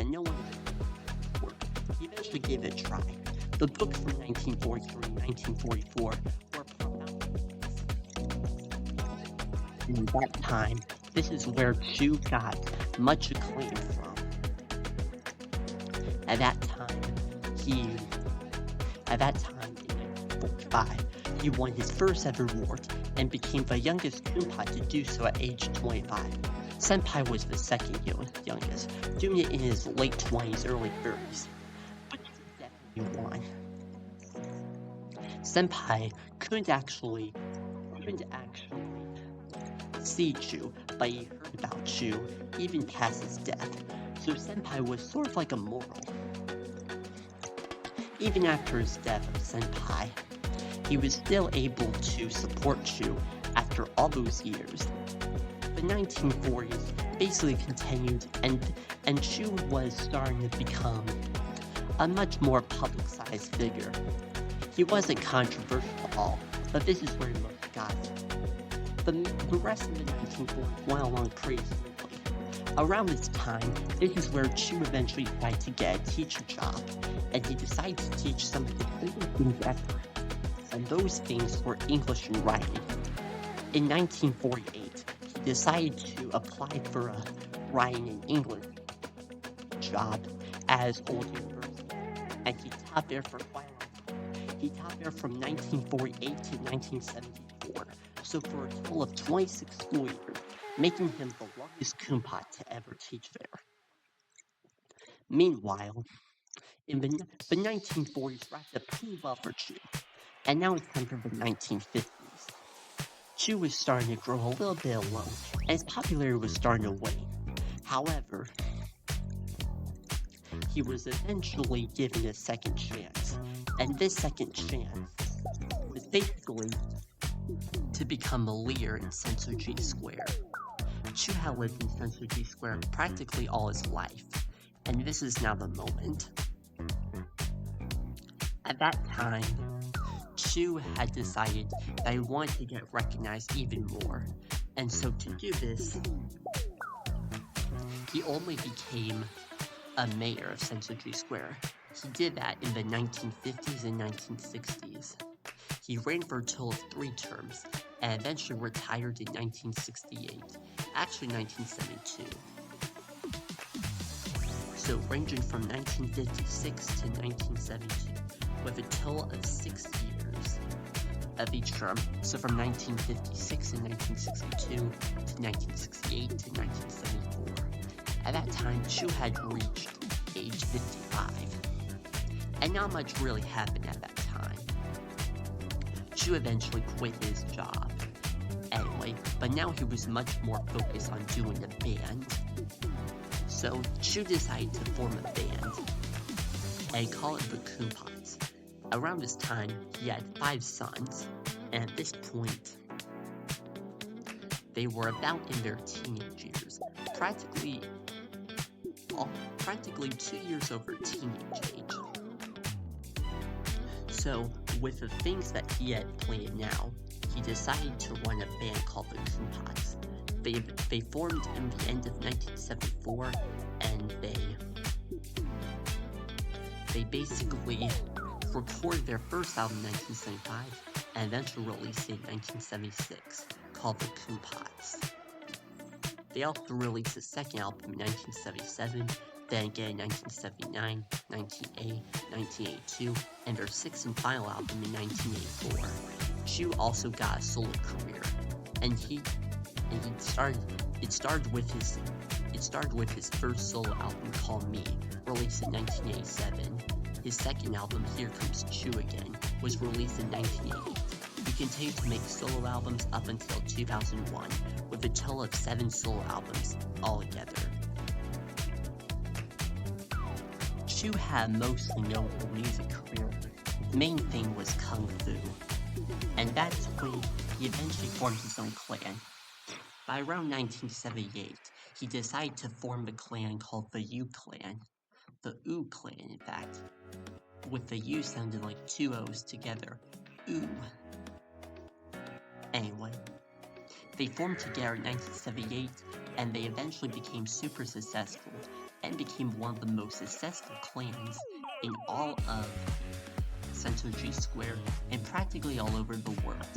no one would work. He eventually gave it a try. The books from 1943 and 1944 were profound. And at that time, this is where Chu got much acclaim from. At that time, in 1945, he won his first ever award and became the youngest Kumpai to do so at age 25. Senpai was the second youngest, doing it in his late 20s, early 30s. But he definitely won. Senpai couldn't actually see Chu, but he heard about Chu even past his death, so Senpai was sort of like a moral. Even after his death of Senpai, he was still able to support Chu at after all those years, the 1940s basically continued, and Chu was starting to become a much more publicized figure. He wasn't controversial at all, but this is where most got it. The rest of the 1940s went along pretty smoothly. Around this time, this is where Chu eventually decided to get a teacher job, and he decided to teach some of the biggest things ever, and those things were English and writing. In 1948, he decided to apply for a writing and English job as Old University, and he taught there for quite a long time. He taught there from 1948 to 1974, so for a total of 26 school years, making him the longest Kumpat to ever teach there. Meanwhile, in the 1940s wrapped up pretty well for Chu, and now it's time for the 1950s. Chu was starting to grow a little bit alone, and his popularity was starting to wane. However, he was eventually given a second chance, and this second chance was basically to become a leader in Sensoji Square. Chu had lived in Sensoji Square practically all his life, and this is now the moment. At that time, Chu had decided that he wanted to get recognized even more, and so to do this, he only became a mayor of Sensoji Square. He did that in the 1950s and 1960s. He ran for a total of 3 terms, and eventually retired in 1968, actually 1972. So ranging from 1956 to 1972, with a total of 6 years of each term, so from 1956 to 1962 to 1968 to 1974. At that time, Chu had reached age 55, and not much really happened at that time. Chu eventually quit his job anyway, but now he was much more focused on doing a band. So Chu decided to form a band and call it the Kumpats. Around this time, he had 5 sons, and at this point, they were about in their teenage years, practically 2 years over teenage age. So, with the things that he had planned now, he decided to run a band called the Kumpats. They formed in the end of 1974, and they basically recorded their first album in 1975, and eventually released it in 1976, called the Kumpats. They also released a second album in 1977, then again in 1979, 1980, 1982, and their 6th and final album in 1984. Chu also got a solo career, and it started with his first solo album called Me, released in 1987. His second album, Here Comes Chu Again, was released in 1988. He continued to make solo albums up until 2001, with a total of 7 solo albums altogether. Chu had mostly notable music career. His main thing was Kung Fu, and that's when he eventually formed his own clan. By around 1978, he decided to form a clan called the U Clan. The U Clan, in fact, with the U sounding like 2 O's together. U. Anyway, they formed together in 1978, and they eventually became super successful, and became one of the most successful clans in all of Sensoji Square, and practically all over the world.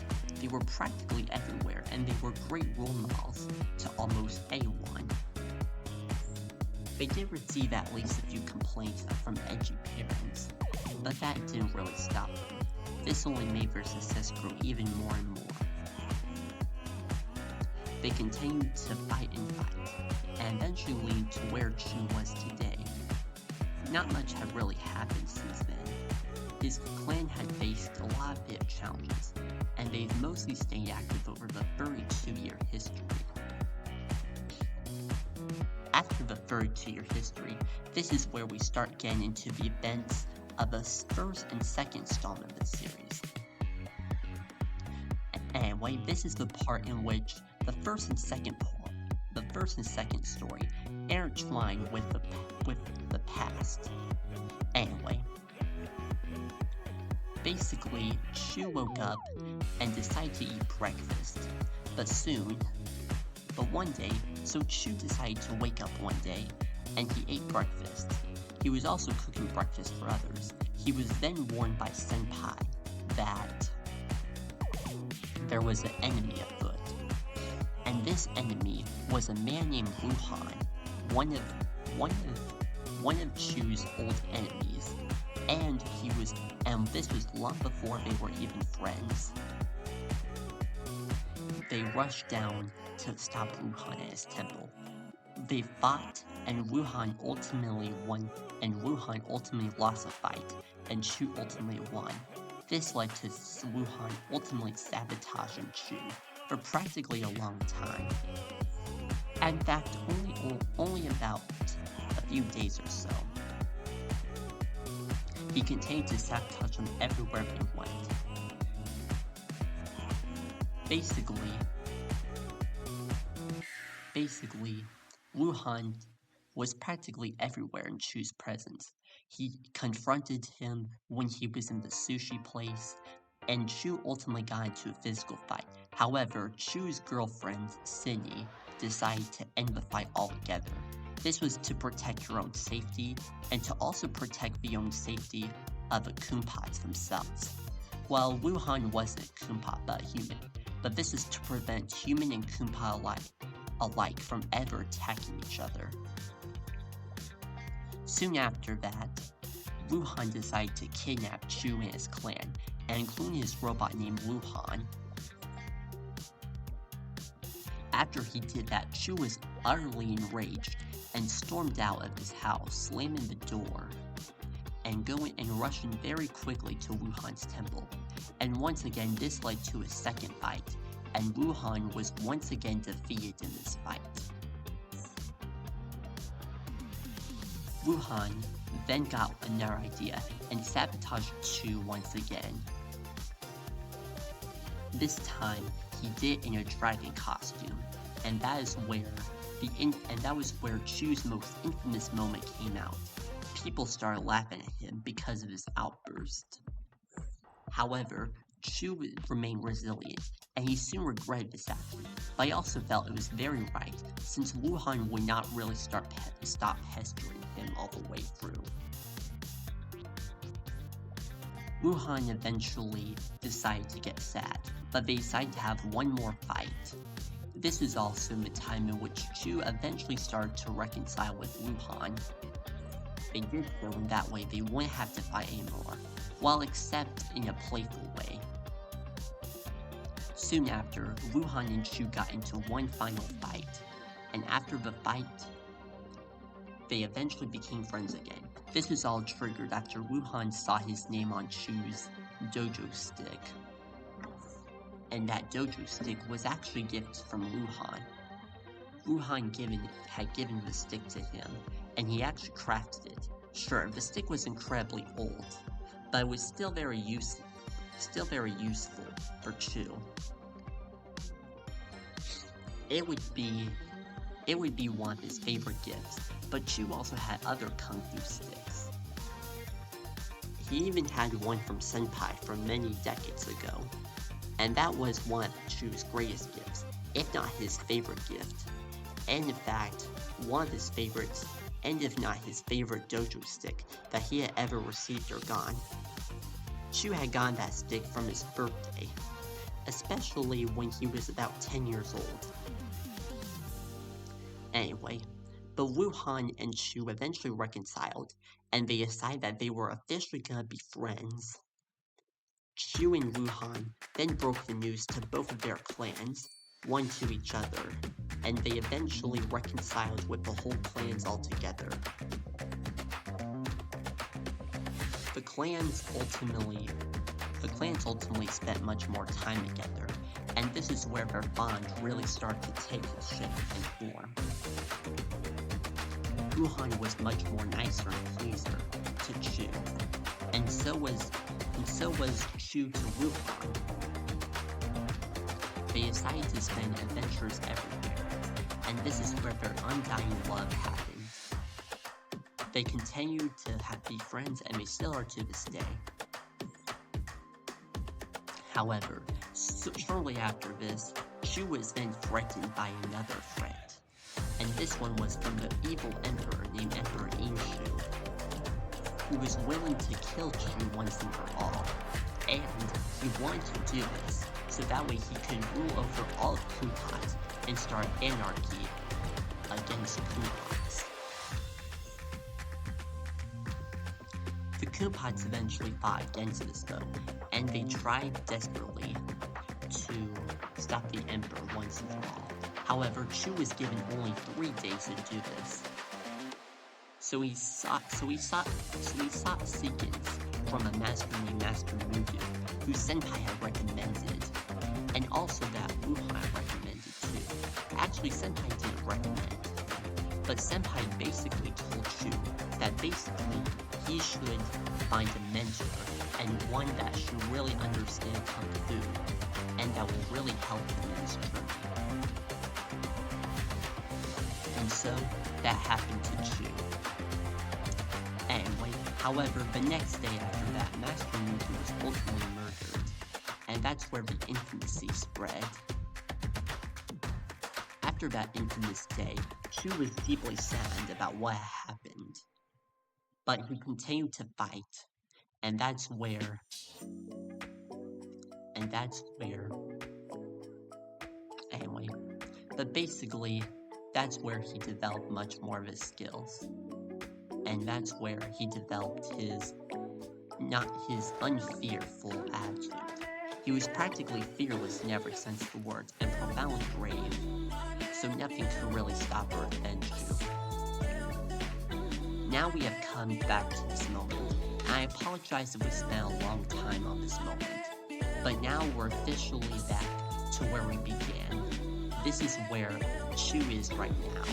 They were practically everywhere, and they were great role models to almost anyone. They did receive at least a few complaints from edgy parents, but that didn't really stop them. This only made their success grow even more and more. They continued to fight and fight, and eventually lead to where Chu was today. Not much had really happened since then. His clan had faced a lot of big challenges, and they've mostly stayed active over the 32-year history. After the 32-year history, this is where we start getting into the events of the first and second installment of the series. And Anyway, this is the part in which the first and second story intertwine with the past. Anyway, basically, Chu woke up and decided to eat breakfast, but one day, so Chu decided to wake up one day, and he ate breakfast. He was also cooking breakfast for others. He was then warned by Senpai that there was an enemy afoot, and this enemy was a man named Wuhan, one of Chu's old enemies, and this was long before they were even friends. They rushed down to stop Wuhan at his temple. They fought, and Wuhan ultimately won, and Wuhan ultimately lost the fight, and Chu ultimately won. This led to Wuhan ultimately sabotaging Chu for practically a long time. In fact, only about a few days or so. He continued to sabotage him everywhere he went. Basically, Wuhan was practically everywhere in Chu's presence. He confronted him when he was in the sushi place, and Chu ultimately got into a physical fight. However, Chu's girlfriend, Cindy, decided to end the fight altogether. This was to protect her own safety, and to also protect the own safety of the Kumpas themselves. Well, Wuhan wasn't a Kumpa but human, but this is to prevent human and Kumpa alike from ever attacking each other. Soon after that, Wuhan decided to kidnap Chu and his clan, and including his robot named Wuhan. After he did that, Chu was utterly enraged and stormed out of his house, slamming the door, and rushing very quickly to Wuhan's temple. And once again, this led to a second fight, and Wuhan was once again defeated in this fight. Wuhan then got another idea and sabotaged Chu once again. This time, he did it in a dragon costume, and that was where Chu's most infamous moment came out. People started laughing at him because of his outburst. However, Chu remained resilient, and he soon regretted this action, but he also felt it was very right, since Wuhan would not really stop pestering him all the way through. Wuhan eventually decided to get sad, but they decided to have one more fight. This was also the time in which Chu eventually started to reconcile with Wuhan. They did so in that way they wouldn't have to fight anymore, while except in a playful way. Soon after, Wuhan and Chu got into one final fight, and after the fight, they eventually became friends again. This was all triggered after Wuhan saw his name on Chu's dojo stick, and that dojo stick was actually a gift from Wuhan. Wuhan had given the stick to him, and he actually crafted it. Sure, the stick was incredibly old, but it was still very useful for Chu. It would be one of his favorite gifts, but Chu also had other kung fu sticks. He even had one from Senpai from many decades ago, and that was one of Chu's greatest gifts, if not his favorite gift. And in fact, one of his favorites, and if not his favorite dojo stick that he had ever received or gotten. Chu had gotten that stick from his birthday, especially when he was about 10 years old. Anyway, but Wuhan and Chu eventually reconciled, and they decided that they were officially gonna be friends. Chu and Wuhan then broke the news to both of their clans, one to each other, and they eventually reconciled with the whole clans altogether. The clans ultimately spent much more time together, and this is where their bond really started to take shape and form. Wuhan was much more nicer and pleaser to Chu, and so was Chu to Wuhan. they decided to spend adventures everywhere, and this is where their undying love happened. They continued to be friends, and they still are to this day. However, shortly after this, Chu was then threatened by another threat, and this one was from the evil emperor named Emperor Shu, who was willing to kill Chu once and for all, and he wanted to do this so that way he could rule over all of Kunpat and start anarchy against Kunpats. The Kunpats eventually fought against this though, and they tried desperately to stop the emperor once and for all. However, Chu was given only 3 days to do this. So he sought sequence from a master named Master Mudu, who Senpai had recommended, and also that Wuhan recommended too. Actually, Senpai didn't recommend, but Senpai basically told Chu that basically he should find a mentor, and one that should really understand Kung Fu, and that will really help him in his journey. And so, that happened to Chu. Anyway, however, the next day after that, Master Mudu was ultimately murdered, and that's where the infamy spread. After that infamous day, Chu was deeply sad about what happened, but he continued to fight, and that's where, anyway, but basically, that's where he developed much more of his skills. And that's where he developed his unfearful attitude. He was practically fearless in every sense of the word, and profoundly brave, so nothing could really stop or avenge you. Now we have come back to this moment, and I apologize if we spent a long time on this moment, but now we're officially back to where we began. This is where Chu is right now.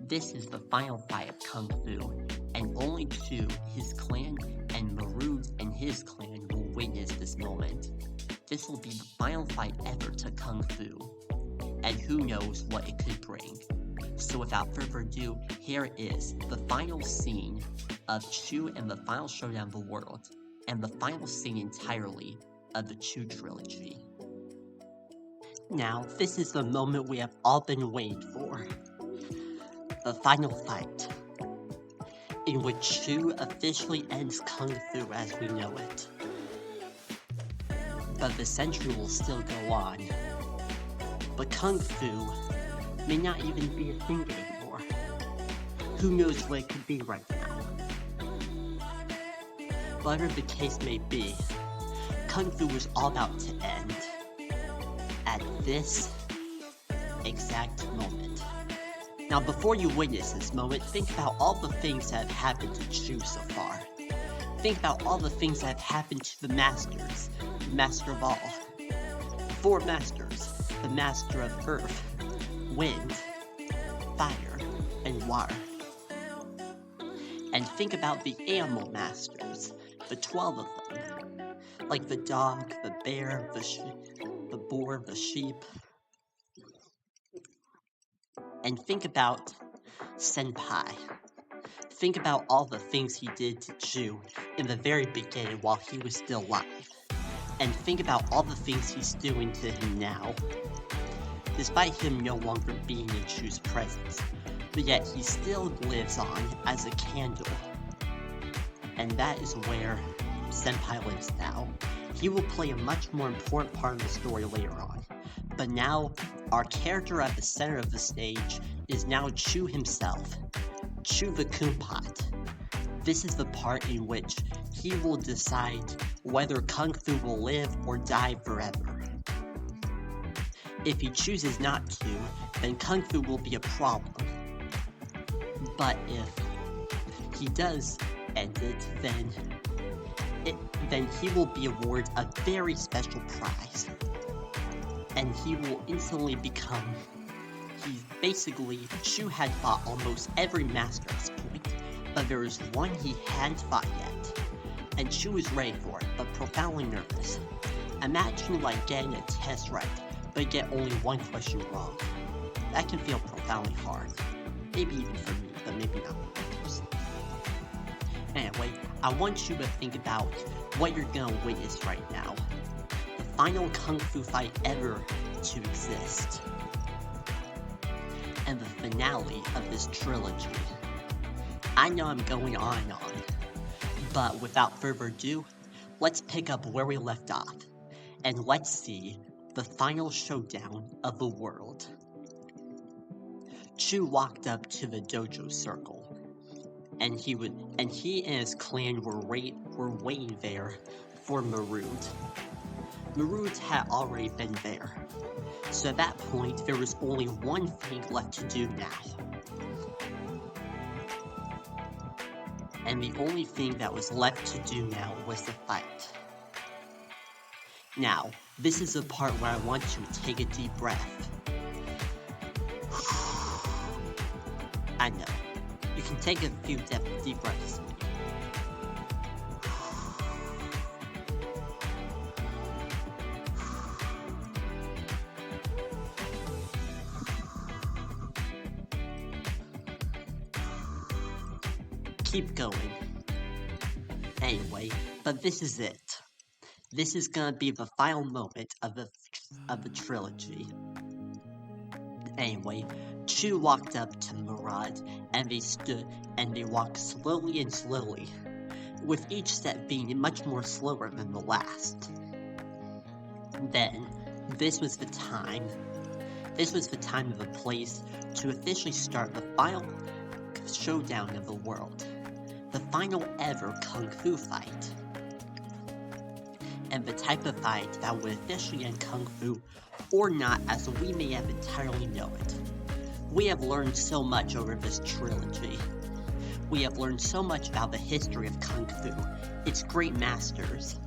This is the final fight of Kung Fu, and only Chu, his clan, and Marud and his clan will witness this moment. This will be the final fight ever to Kung Fu, and who knows what it could bring. So without further ado, here is the final scene of Chu and the Final Showdown of the World, and the final scene entirely of the Chu trilogy. Now, this is the moment we have all been waiting for. The final fight, in which Chu officially ends Kung Fu as we know it. But the century will still go on. But Kung Fu may not even be a thing anymore. Who knows what it could be right now. Whatever the case may be, Kung Fu was all about to end at this exact moment. Now, before you witness this moment, think about all the things that have happened to Chu so far. Think about all the things that have happened to the masters, the master of all. The 4 masters, the master of earth, wind, fire, and water. And think about the animal masters, the 12 of them. Like the dog, the bear, the boar, the sheep. And think about Senpai. Think about all the things he did to Chu in the very beginning while he was still alive. And think about all the things he's doing to him now. Despite him no longer being in Chu's presence, but yet he still lives on as a candle. And that is where Senpai lives now. He will play a much more important part of the story later on. But now, our character at the center of the stage is now Chu himself, Chu the Kunpat. This is the part in which he will decide whether Kung Fu will live or die forever. If he chooses not to, then Kung Fu will be a problem. But if he does end it, then he will be awarded a very special prize. And he will instantly become, Chu had fought almost every master at this point, but there was one he hadn't fought yet, and Chu was ready for it, but profoundly nervous. Imagine like getting a test right, but get only one question wrong. That can feel profoundly hard. Maybe even for me, but maybe not for others. Anyway, I want you to think about what you're gonna witness right now. The final kung fu fight ever to exist. And the finale of this trilogy. I know I'm going on and on, but without further ado, let's pick up where we left off, and let's see the final showdown of the world. Chu walked up to the dojo circle, and he and his clan were waiting there for Marud. Marud had already been there, so at that point there was only one thing left to do now. And the only thing that was left to do now was the fight. Now, this is the part where I want you to take a deep breath. I know. You can take a few deep breaths. Keep going. Anyway, but this is it. This is gonna be the final moment of the trilogy. Anyway, Chu walked up to Murad, and they stood and they walked slowly and slowly, with each step being much more slower than the last. Then, this was the time of the place to officially start the final showdown of the world. The final ever kung fu fight. And the type of fight that would officially end kung fu, or not, as we may have entirely know it. We have learned so much over this trilogy. We have learned so much about the history of kung fu, its great masters,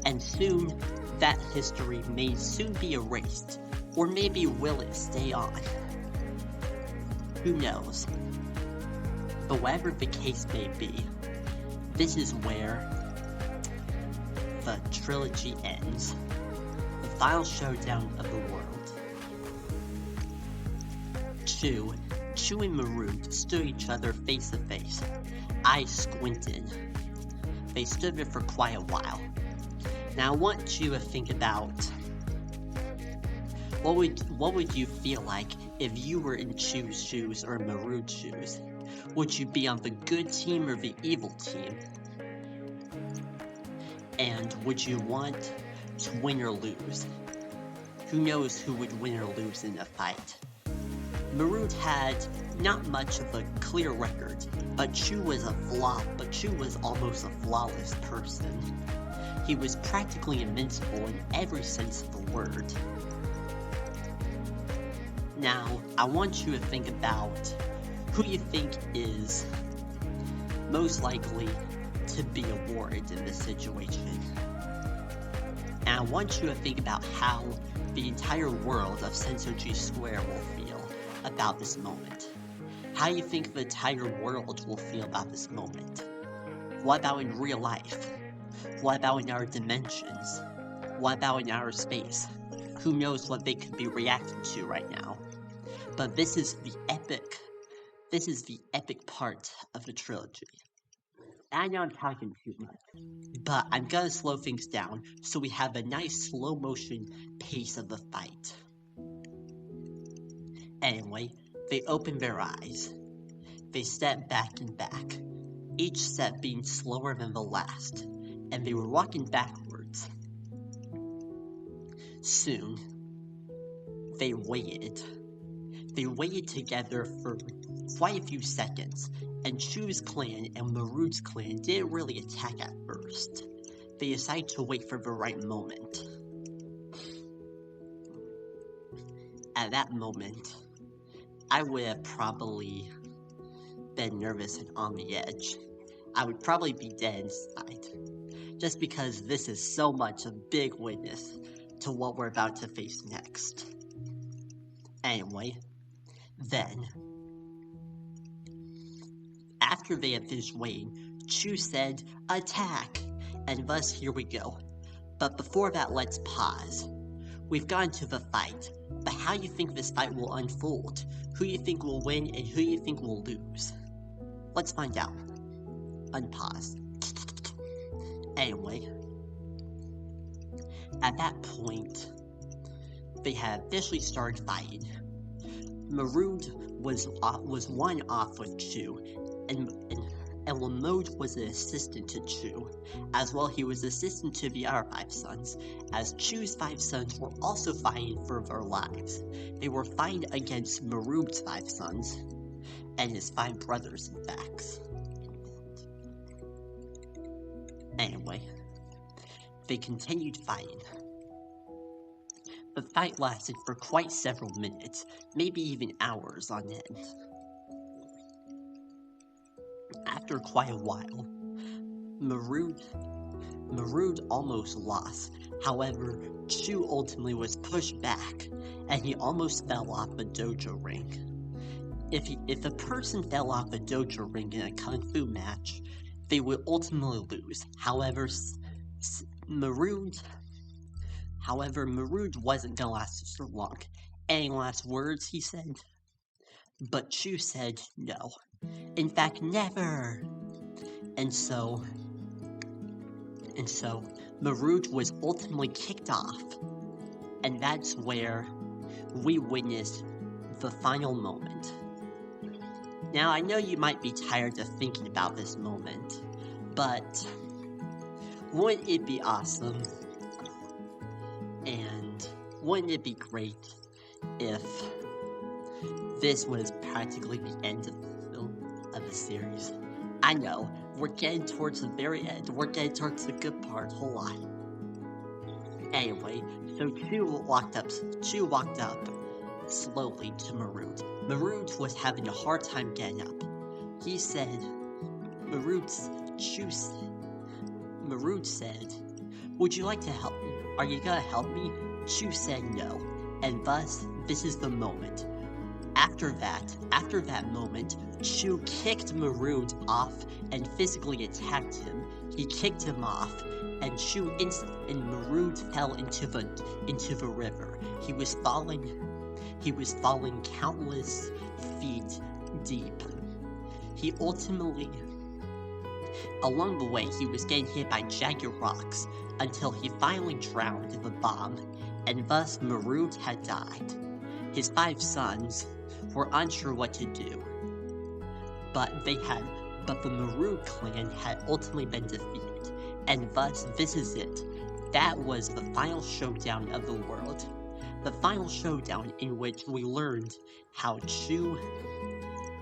and soon that history may soon be erased, or maybe will it stay on? Who knows? But whatever the case may be, this is where the trilogy ends. The final showdown of the world. Chu and Marud stood each other face to face, eyes squinted. They stood there for quite a while. Now I want you to think about what would you feel like if you were in Chu's shoes or Marud's shoes? Would you be on the good team or the evil team? And would you want to win or lose? Who knows who would win or lose in a fight? Marud had not much of a clear record, but Chu was almost a flawless person. He was practically invincible in every sense of the word. Now, I want you to think about who you think is most likely to be awarded in this situation. And I want you to think about how the entire world of Sensoji Square will feel about this moment. How you think the entire world will feel about this moment. What about in real life? What about in our dimensions? What about in outer space? Who knows what they could be reacting to right now? But this is the epic part of the trilogy. I know I'm talking too much, but I'm gonna slow things down so we have a nice slow motion pace of the fight. Anyway, they opened their eyes. They stepped back and back, each step being slower than the last, and they were walking backwards. Soon, they waited. They waited together for quite a few seconds, and Chu's clan and Marud's clan didn't really attack at first. They decided to wait for the right moment. At that moment, I would have probably been nervous and on the edge. I would probably be dead inside, just because this is so much a big witness to what we're about to face next. Anyway, then, after they had finished waiting, Chu said, "Attack!" And thus here we go. But before that, let's pause. We've gone to the fight, but how you think this fight will unfold? Who you think will win and who you think will lose? Let's find out. Unpause. Anyway, at that point, they had officially started fighting. Marood was one off with Chu, and Lamode was an assistant to Chu. As well, he was assistant to the other 5 sons, as Chu's 5 sons were also fighting for their lives. They were fighting against Marood's 5 sons, and his 5 brothers, in fact. Anyway, they continued fighting. The fight lasted for quite several minutes, maybe even hours on end. After quite a while, Marood almost lost. However, Chu ultimately was pushed back, and he almost fell off the dojo ring. If a person fell off a dojo ring in a kung fu match, they would ultimately lose. However, Marood wasn't gonna last so long. Any last words, he said? But Chu said no. In fact, never! And so Marood was ultimately kicked off. And that's where we witnessed the final moment. Now, I know you might be tired of thinking about this moment, but wouldn't it be awesome? And wouldn't it be great if this was practically the end of the series? I know, we're getting towards the very end, we're getting towards the good part, hold on. Anyway, so Chu walked up slowly to Marood. Marood was having a hard time getting up. He said, Marood said, would you like to help me? Are you gonna help me? Chu said no, and thus, this is the moment. After that moment, Chu kicked Marood off and physically attacked him. He kicked him off, and Marood fell into the river. He was falling countless feet deep. He ultimately, along the way, he was getting hit by jagged rocks until he finally drowned in the bomb, and thus Marood had died. His 5 sons were unsure what to do, but the Marood clan had ultimately been defeated, and thus this is it. That was the final showdown of the world. The final showdown in which we learned how Chu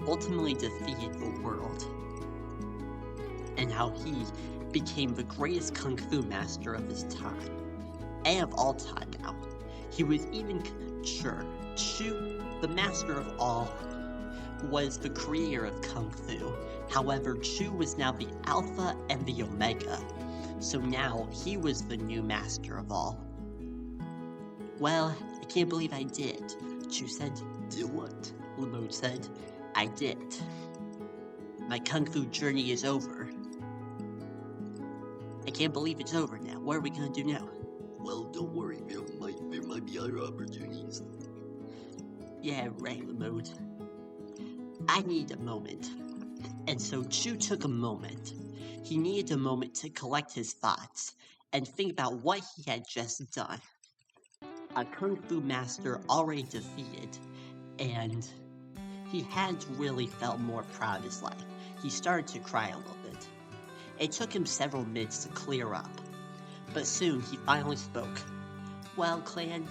ultimately defeated the world, and how he became the greatest kung fu master of his time, and of all time now. He was even sure Chu, the master of all, was the creator of kung fu. However, Chu was now the alpha and the omega, so now he was the new master of all. Well, I can't believe I did. Chu said. Did what? Lamode said. I did. My kung fu journey is over. I can't believe it's over now. What are we gonna do now? Well, don't worry, there might be other opportunities. Yeah, right, Lamode. I need a moment. And so Chu took a moment. He needed a moment to collect his thoughts and think about what he had just done. A kung fu master already defeated, and he hadn't really felt more proud of his life. He started to cry a little bit. It took him several minutes to clear up, but soon he finally spoke. Well, clan,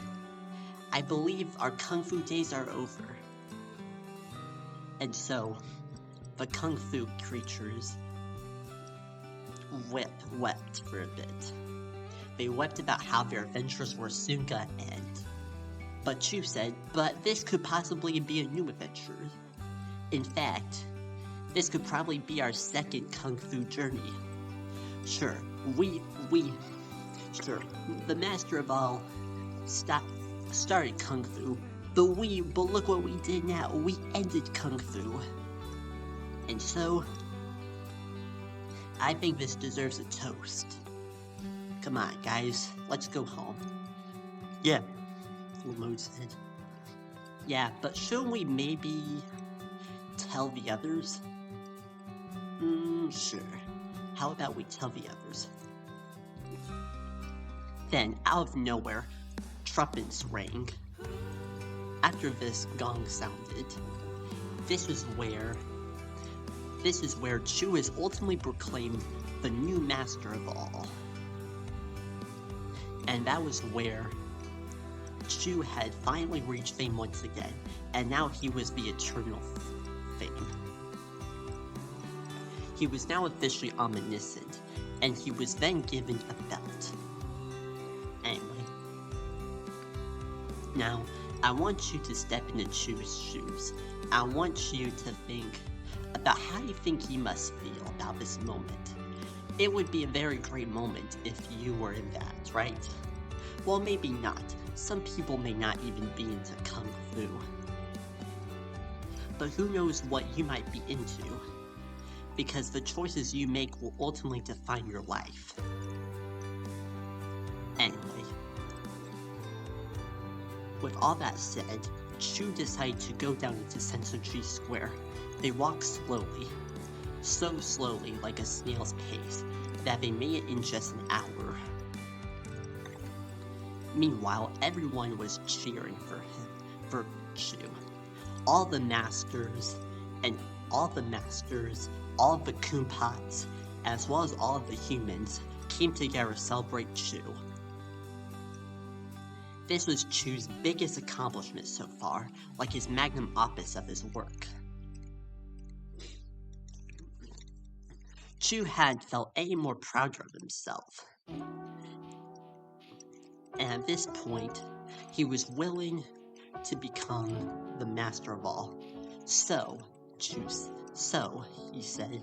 I believe our kung fu days are over. And so, the kung fu creatures wept for a bit. They wept about how their adventures were soon gonna end. But Chu said, but this could possibly be a new adventure. In fact, this could probably be our second kung fu journey. Sure, the master of all started kung fu, but look what we did now. We ended kung fu. And so, I think this deserves a toast. Come on, guys, let's go home. Yeah, Lamode said. Yeah, but shouldn't we maybe tell the others? Sure. How about we tell the others? Then, out of nowhere, trumpets rang. After this gong sounded, this is where Chu is ultimately proclaimed the new master of all. And that was where Chu had finally reached fame once again, and now he was the eternal fame. He was now officially omniscient, and he was then given a belt. Anyway, now I want you to step into Chu's shoes. I want you to think about how you think he must feel about this moment. It would be a very great moment if you were in that, right? Well, maybe not. Some people may not even be into Kung Fu. But who knows what you might be into? Because the choices you make will ultimately define your life. Anyway, with all that said, Chu decided to go down into Sensoji Square. They walked slowly, so slowly like a snail's pace, that they made it in just an hour. Meanwhile, everyone was cheering for Chu. All the masters, all the Kumpots, as well as all of the humans, came together to celebrate Chu. This was Chu's biggest accomplishment so far, like his magnum opus of his work. Chu had felt any more prouder of himself. And at this point, he was willing to become the master of all. So, he said.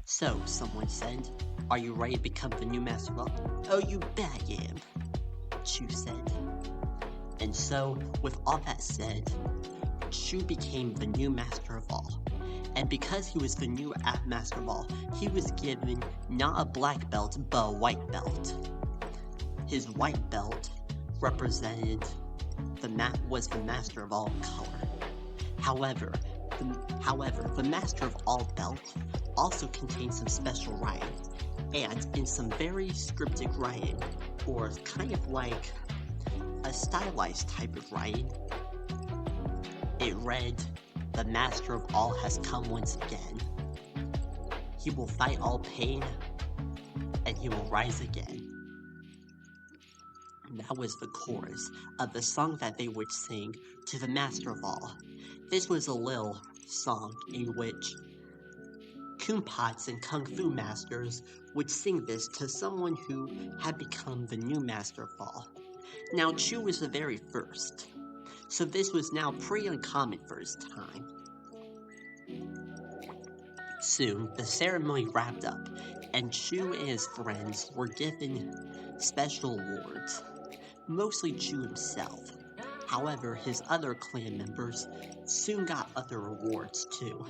So, someone said, are you ready to become the new master of all? Oh, you bet I am, Chu said. And so, with all that said, Chu became the new master of all. And because he was the new master of all, he was given not a black belt, but a white belt. His white belt represented was the master of all color. However, the master of all belt also contains some special writing, and in some very scripted writing, or kind of like a stylized type of writing, it read, "The master of all has come once again. He will fight all pain, and he will rise again." That was the chorus of the song that they would sing to the master of all. This was a little song in which Kumpots and Kung Fu masters would sing this to someone who had become the new master of all. Now, Chu was the very first, so this was now pretty uncommon for his time. Soon, the ceremony wrapped up, and Chu and his friends were given special awards. Mostly Chu himself. However, his other clan members soon got other rewards too.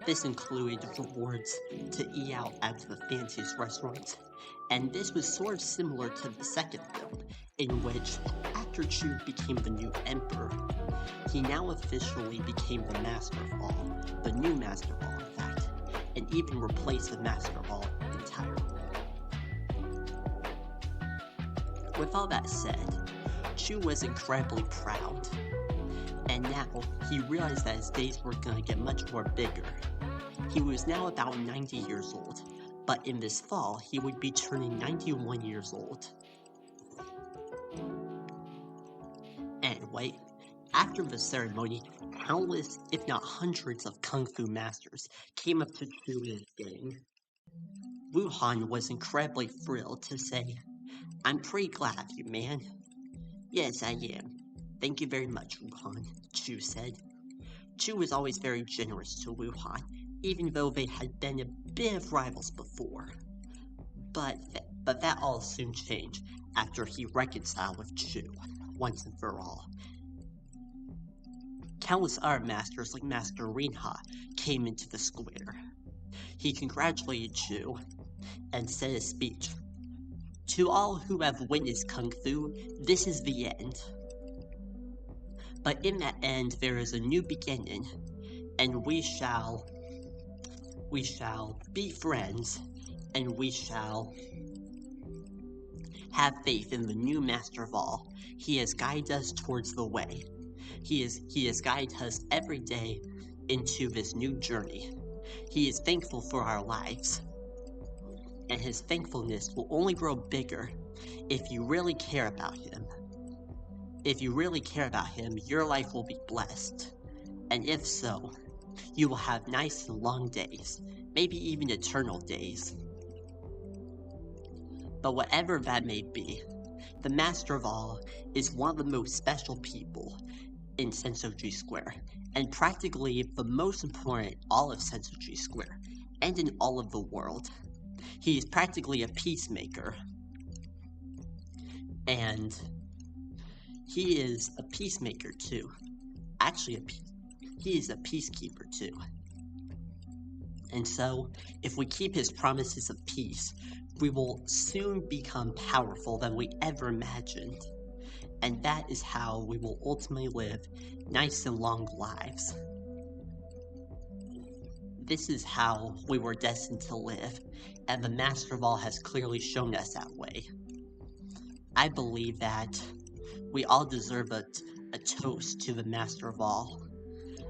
This included rewards to eat out at the fanciest restaurants, and this was sort of similar to the second film, in which, after Chu became the new emperor, he now officially became the master of all, the new master of all in fact, and even replaced the master of all entirely. With all that said, Chu was incredibly proud, and now he realized that his days were going to get much more bigger. He was now about 90 years old, but in this fall he would be turning 91 years old. Anyway, after the ceremony, countless, if not hundreds of Kung Fu masters came up to Chu and his gang. Wuhan was incredibly thrilled to say, "I'm pretty glad of you, man." "Yes, I am. Thank you very much, Wuhan," Chu said. Chu was always very generous to Wuhan, even though they had been a bit of rivals before. But that all soon changed after he reconciled with Chu, once and for all. Countless other masters like Master Rinha came into the square. He congratulated Chu and said a speech. To all who have witnessed Kung Fu, this is the end. But in that end, there is a new beginning, and we shall be friends, and we shall have faith in the new Master of all. He has guided us towards the way. He has guided us every day into this new journey. He is thankful for our lives. And his thankfulness will only grow bigger if you really care about him. If you really care about him, your life will be blessed. And if so, you will have nice and long days, maybe even eternal days. But whatever that may be, the Master of All is one of the most special people in Sensoji Square, and practically the most important in all of Sensoji Square, and in all of the world. He is practically a peacemaker, and he is a peacemaker too. Actually, he is a peacekeeper too. And so, if we keep his promises of peace, we will soon become powerful than we ever imagined. And that is how we will ultimately live nice and long lives. This is how we were destined to live, and the Master of All has clearly shown us that way. I believe that we all deserve a toast to the Master of All,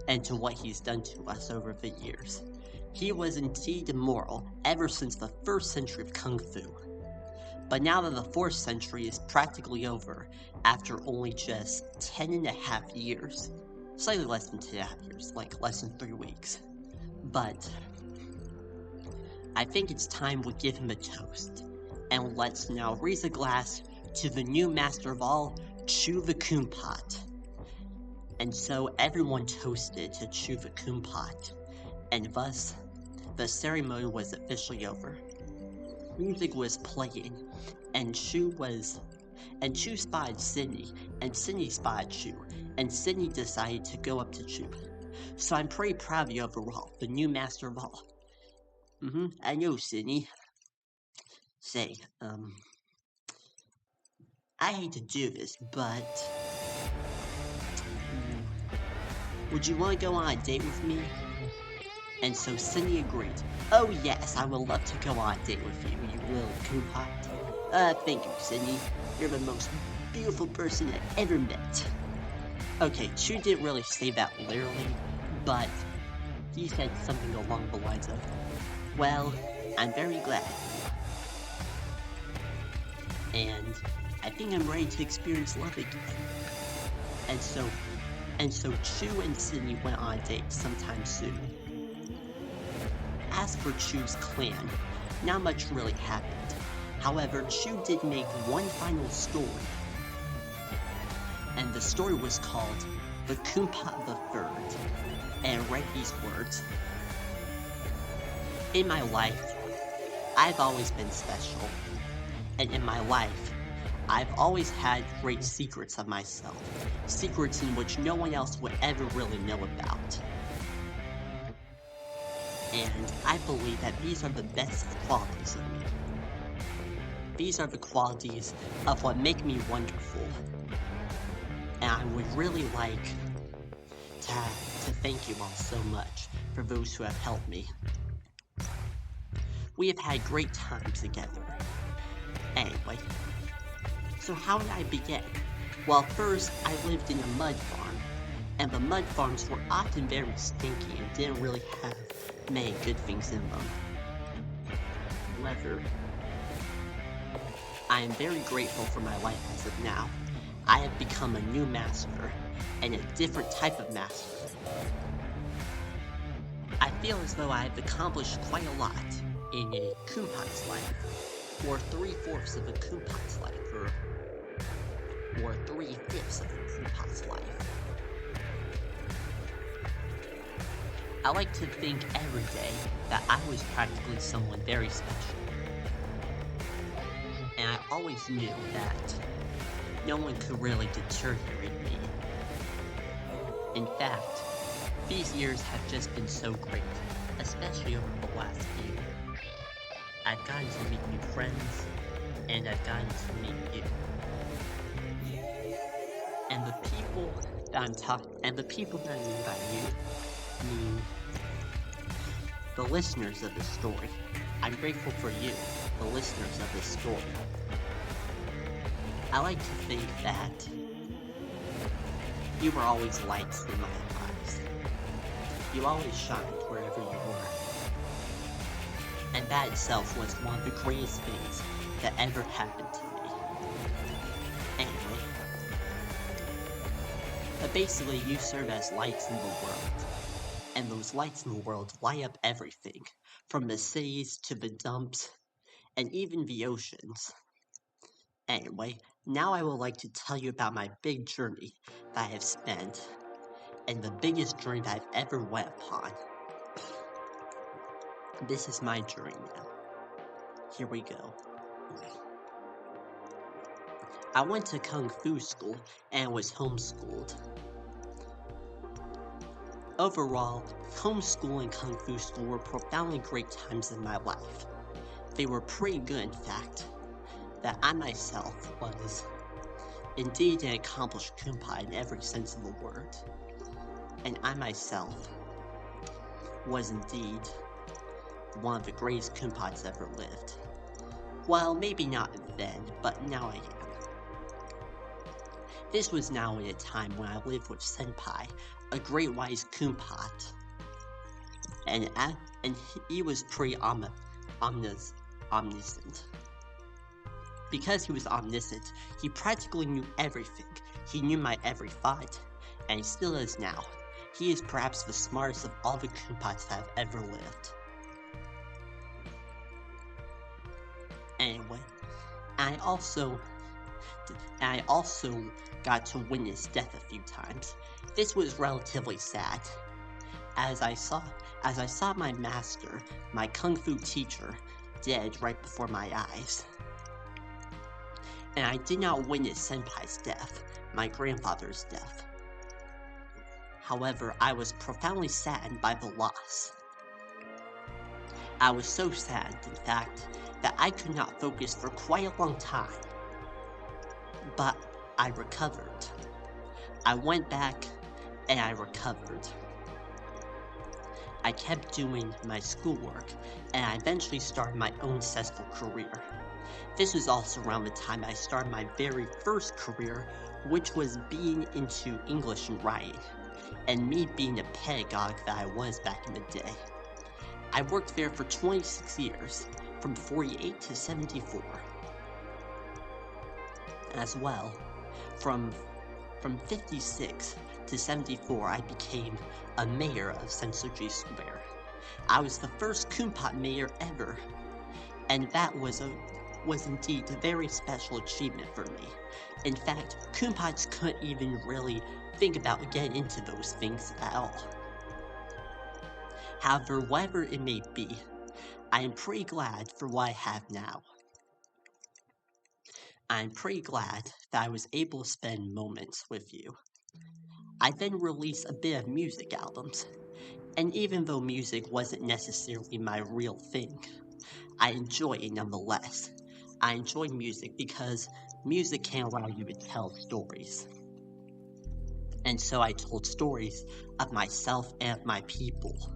and to what he's done to us over the years. He was indeed immoral ever since the 1st century of Kung Fu. But now that the 4th century is practically over, after only just 10.5 years, slightly less than 10.5 years, like less than 3 weeks, but I think it's time we give him a toast, and let's now raise a glass to the new Master of All, Chu the Kumpat. And so everyone toasted to Chu the Kumpat, and thus, the ceremony was officially over. Music was playing, and Chu spotted Sydney, and Sydney spotted Chu, and Sydney decided to go up to Chu. So I'm pretty proud of you overall, the new Master of All. I know, Sydney. Say, I hate to do this, but would you want to go on a date with me? And so Sydney agreed. Oh yes, I would love to go on a date with you, you little Kumpat. Thank you, Sydney. You're the most beautiful person I've ever met. Okay, Chu didn't really say that literally, but he said something along the lines of, well, I'm very glad. And I think I'm ready to experience love again. And so Chu and Sydney went on a date sometime soon. As for Chu's clan, not much really happened. However, Chu did make one final story. And the story was called The Kumpat the Third, and it read these words. In my life, I've always been special. And in my life, I've always had great secrets of myself. Secrets in which no one else would ever really know about. And I believe that these are the best qualities of me. These are the qualities of what make me wonderful. And I would really like to thank you all so much for those who have helped me. We have had great times together. Anyway, so how did I begin? Well, first, I lived in a mud farm, and the mud farms were often very stinky and didn't really have many good things in them. However, I am very grateful for my life as of now. I have become a new master, and a different type of master. I feel as though I have accomplished quite a lot in a Kumpat's life, or 3/4 of a Kumpat's life, or 3/5 of a Kumpat's life. I like to think every day that I was practically someone very special. And I always knew that no one could really deteriorate me. In fact, these years have just been so great, especially over the last year. I've gotten to meet new friends, and I've gotten to meet you. And the people that I'm I mean by you mean the listeners of the story. I'm grateful for you, the listeners of this story. I like to think that you were always lights in my lives. You always shined wherever you were. And that itself was one of the greatest things that ever happened to me. Anyway, but basically you serve as lights in the world. And those lights in the world light up everything, from the cities to the dumps, and even the oceans. Anyway, now I would like to tell you about my big journey that I have spent, and the biggest journey that I've ever went upon. This is my journey now. Here we go. I went to Kung Fu school and was homeschooled. Overall, homeschool and Kung Fu school were profoundly great times in my life. They were pretty good, in fact, that I myself was indeed an accomplished Kumpai in every sense of the word. And I myself was indeed one of the greatest Kumpais ever lived. Well, maybe not then, but now I am. This was now at a time when I lived with Senpai, a great wise Kumpat, and he was pretty omniscient. Because he was omniscient, he practically knew everything. He knew my every thought, and he still is now. He is perhaps the smartest of all the Kumpats that have ever lived. Anyway, I also got to witness death a few times. This was relatively sad, as I saw my master, my Kung Fu teacher, dead right before my eyes. And I did not witness Senpai's death, my grandfather's death. However, I was profoundly saddened by the loss. I was so saddened, in fact, that I could not focus for quite a long time. But I recovered. I went back and I recovered. I kept doing my schoolwork, and I eventually started my own successful career. This was also around the time I started my very first career, which was being into English and writing, and me being a pedagogue that I was back in the day. I worked there for 26 years, from 48 to 74. As well, from 56 to 74, I became a mayor of Sensoji Square. I was the first Kumpat mayor ever, and that was indeed a very special achievement for me. In fact, Kumpats couldn't even really think about getting into those things at all. However, whatever it may be, I am pretty glad for what I have now. I'm pretty glad that I was able to spend moments with you. I then released a bit of music albums, and even though music wasn't necessarily my real thing, I enjoy it nonetheless. I enjoy music because music can allow you to tell stories. And so I told stories of myself and of my people.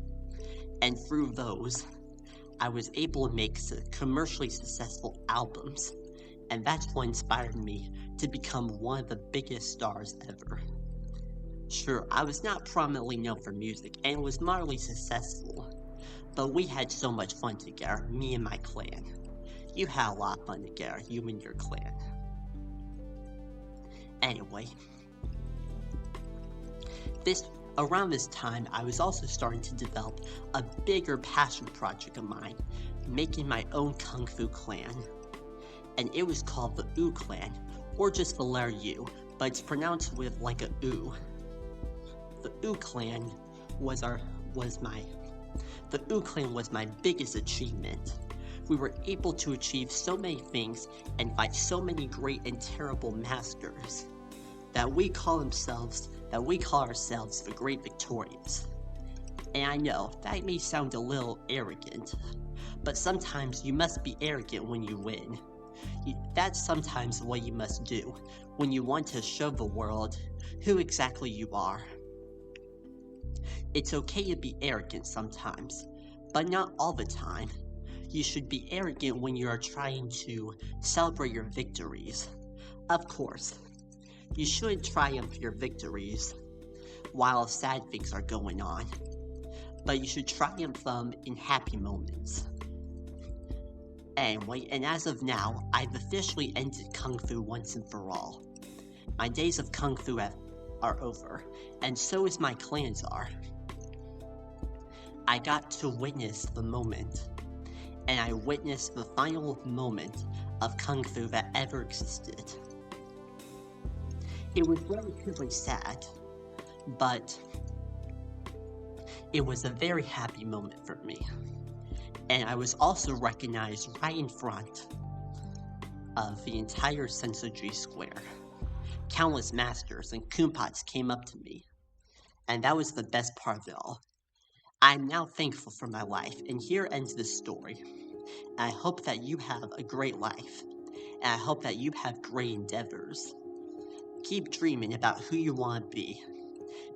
And through those, I was able to make commercially successful albums. And that's what inspired me to become one of the biggest stars ever. Sure, I was not prominently known for music, and was moderately successful, but we had so much fun together, me and my clan. You had a lot of fun together, you and your clan. Anyway, around this time, I was also starting to develop a bigger passion project of mine, making my own Kung Fu clan. And it was called the U Clan, or just the letter U, but it's pronounced with like a U. The U Clan was my biggest achievement. We were able to achieve so many things and fight so many great and terrible masters that we call ourselves the Great Victorious. And I know that may sound a little arrogant, but sometimes you must be arrogant when you win. That's sometimes what you must do when you want to show the world who exactly you are. It's okay to be arrogant sometimes, but not all the time. You should be arrogant when you are trying to celebrate your victories. Of course, you shouldn't triumph your victories while sad things are going on, but you should triumph them in happy moments. Anyway, and as of now, I've officially ended Kung Fu once and for all. My days of Kung Fu are over, and so is my clan's are. I got to witness the moment, and I witnessed the final moment of Kung Fu that ever existed. It was relatively sad, but it was a very happy moment for me. And I was also recognized right in front of the entire Sensoji Square. Countless masters and kumpats came up to me, and that was the best part of it all. I'm now thankful for my life, and here ends this story. And I hope that you have a great life, and I hope that you have great endeavors. Keep dreaming about who you want to be.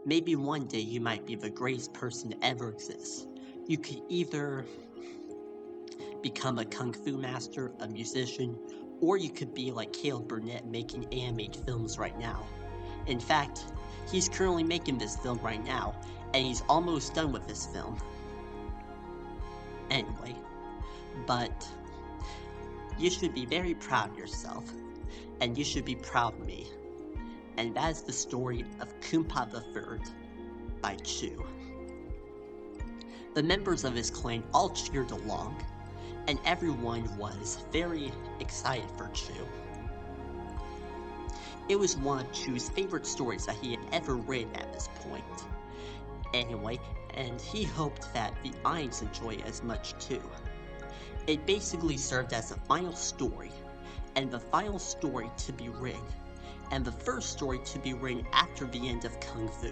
Maybe one day you might be the greatest person to ever exist. You could either become a kung fu master, a musician, or you could be like Caleb Burnett making animated films right now. In fact, he's currently making this film right now, and he's almost done with this film. Anyway, but you should be very proud of yourself, and you should be proud of me. And that is the story of Kumpa the Third by Chu. The members of his clan all cheered along, and everyone was very excited for Chu. It was one of Chu's favorite stories that he had ever read at this point. Anyway, and he hoped that the audience enjoy it as much too. It basically served as a final story, and the final story to be written, and the first story to be written after the end of Kung Fu.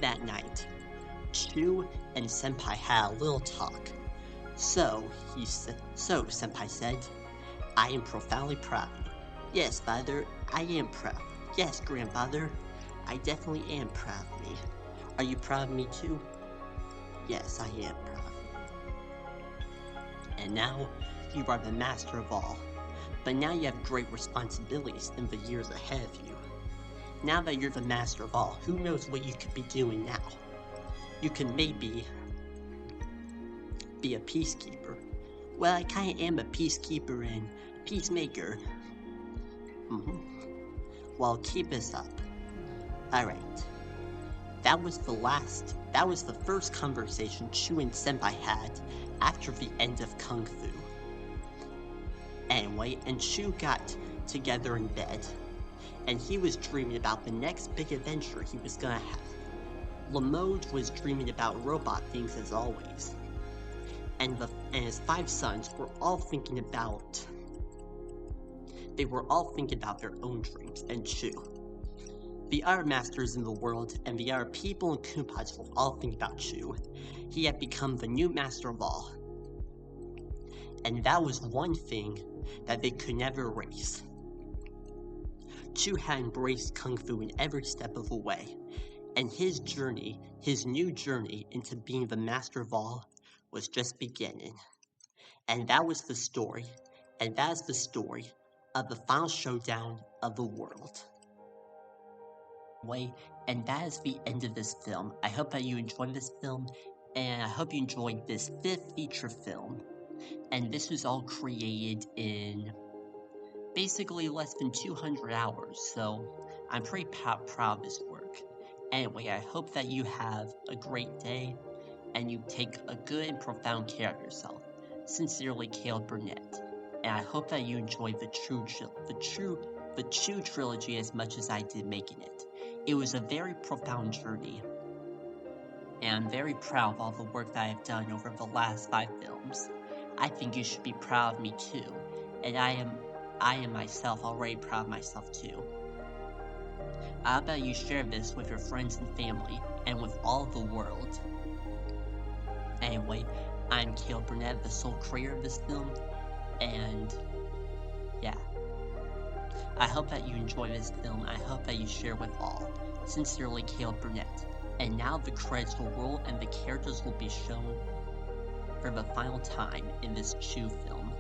That night, Chu and Senpai had a little talk. So Senpai said, I am profoundly proud of you. Yes, father, I am proud. Yes, grandfather, I definitely am proud of me. Are you proud of me too? Yes, I am proud of you. And now, you are the master of all. But now you have great responsibilities in the years ahead of you. Now that you're the master of all, who knows what you could be doing now? You can maybe be a peacekeeper. Well, I kinda am a peacekeeper and peacemaker. Well, keep this up. Alright. That was the first conversation Chu and Senpai had after the end of Kung Fu. Anyway, and Chu got together in bed, and he was dreaming about the next big adventure he was gonna have. Lamode was dreaming about robot things as always. And his 5 sons were all thinking about their own dreams, and Chu. The other masters in the world and the other people and kumpats were all thinking about Chu. He had become the new master of all. And that was one thing that they could never erase. Chu had embraced Kung Fu in every step of the way, and his new journey into being the master of all, was just beginning. And that was the story, and that is the story of the final showdown of the world. And that is the end of this film. I hope that you enjoyed this film, and I hope you enjoyed this 5th feature film. And this was all created in basically less than 200 hours, so I'm pretty proud of this work. Anyway, I hope that you have a great day, and you take a good and profound care of yourself. Sincerely, Caleb Burnett. And I hope that you enjoyed the Chu trilogy as much as I did making it. It was a very profound journey, and I'm very proud of all the work that I've done over the last 5 films. I think you should be proud of me too, and I am myself already proud of myself too. How about you share this with your friends and family, and with all the world. Anyway, I'm Caleb Burnett, the sole creator of this film, And yeah, I hope that you enjoy this film. I hope that you share with all. Sincerely, Caleb Burnett. And now the credits will roll and the characters will be shown for the final time in this Chew film.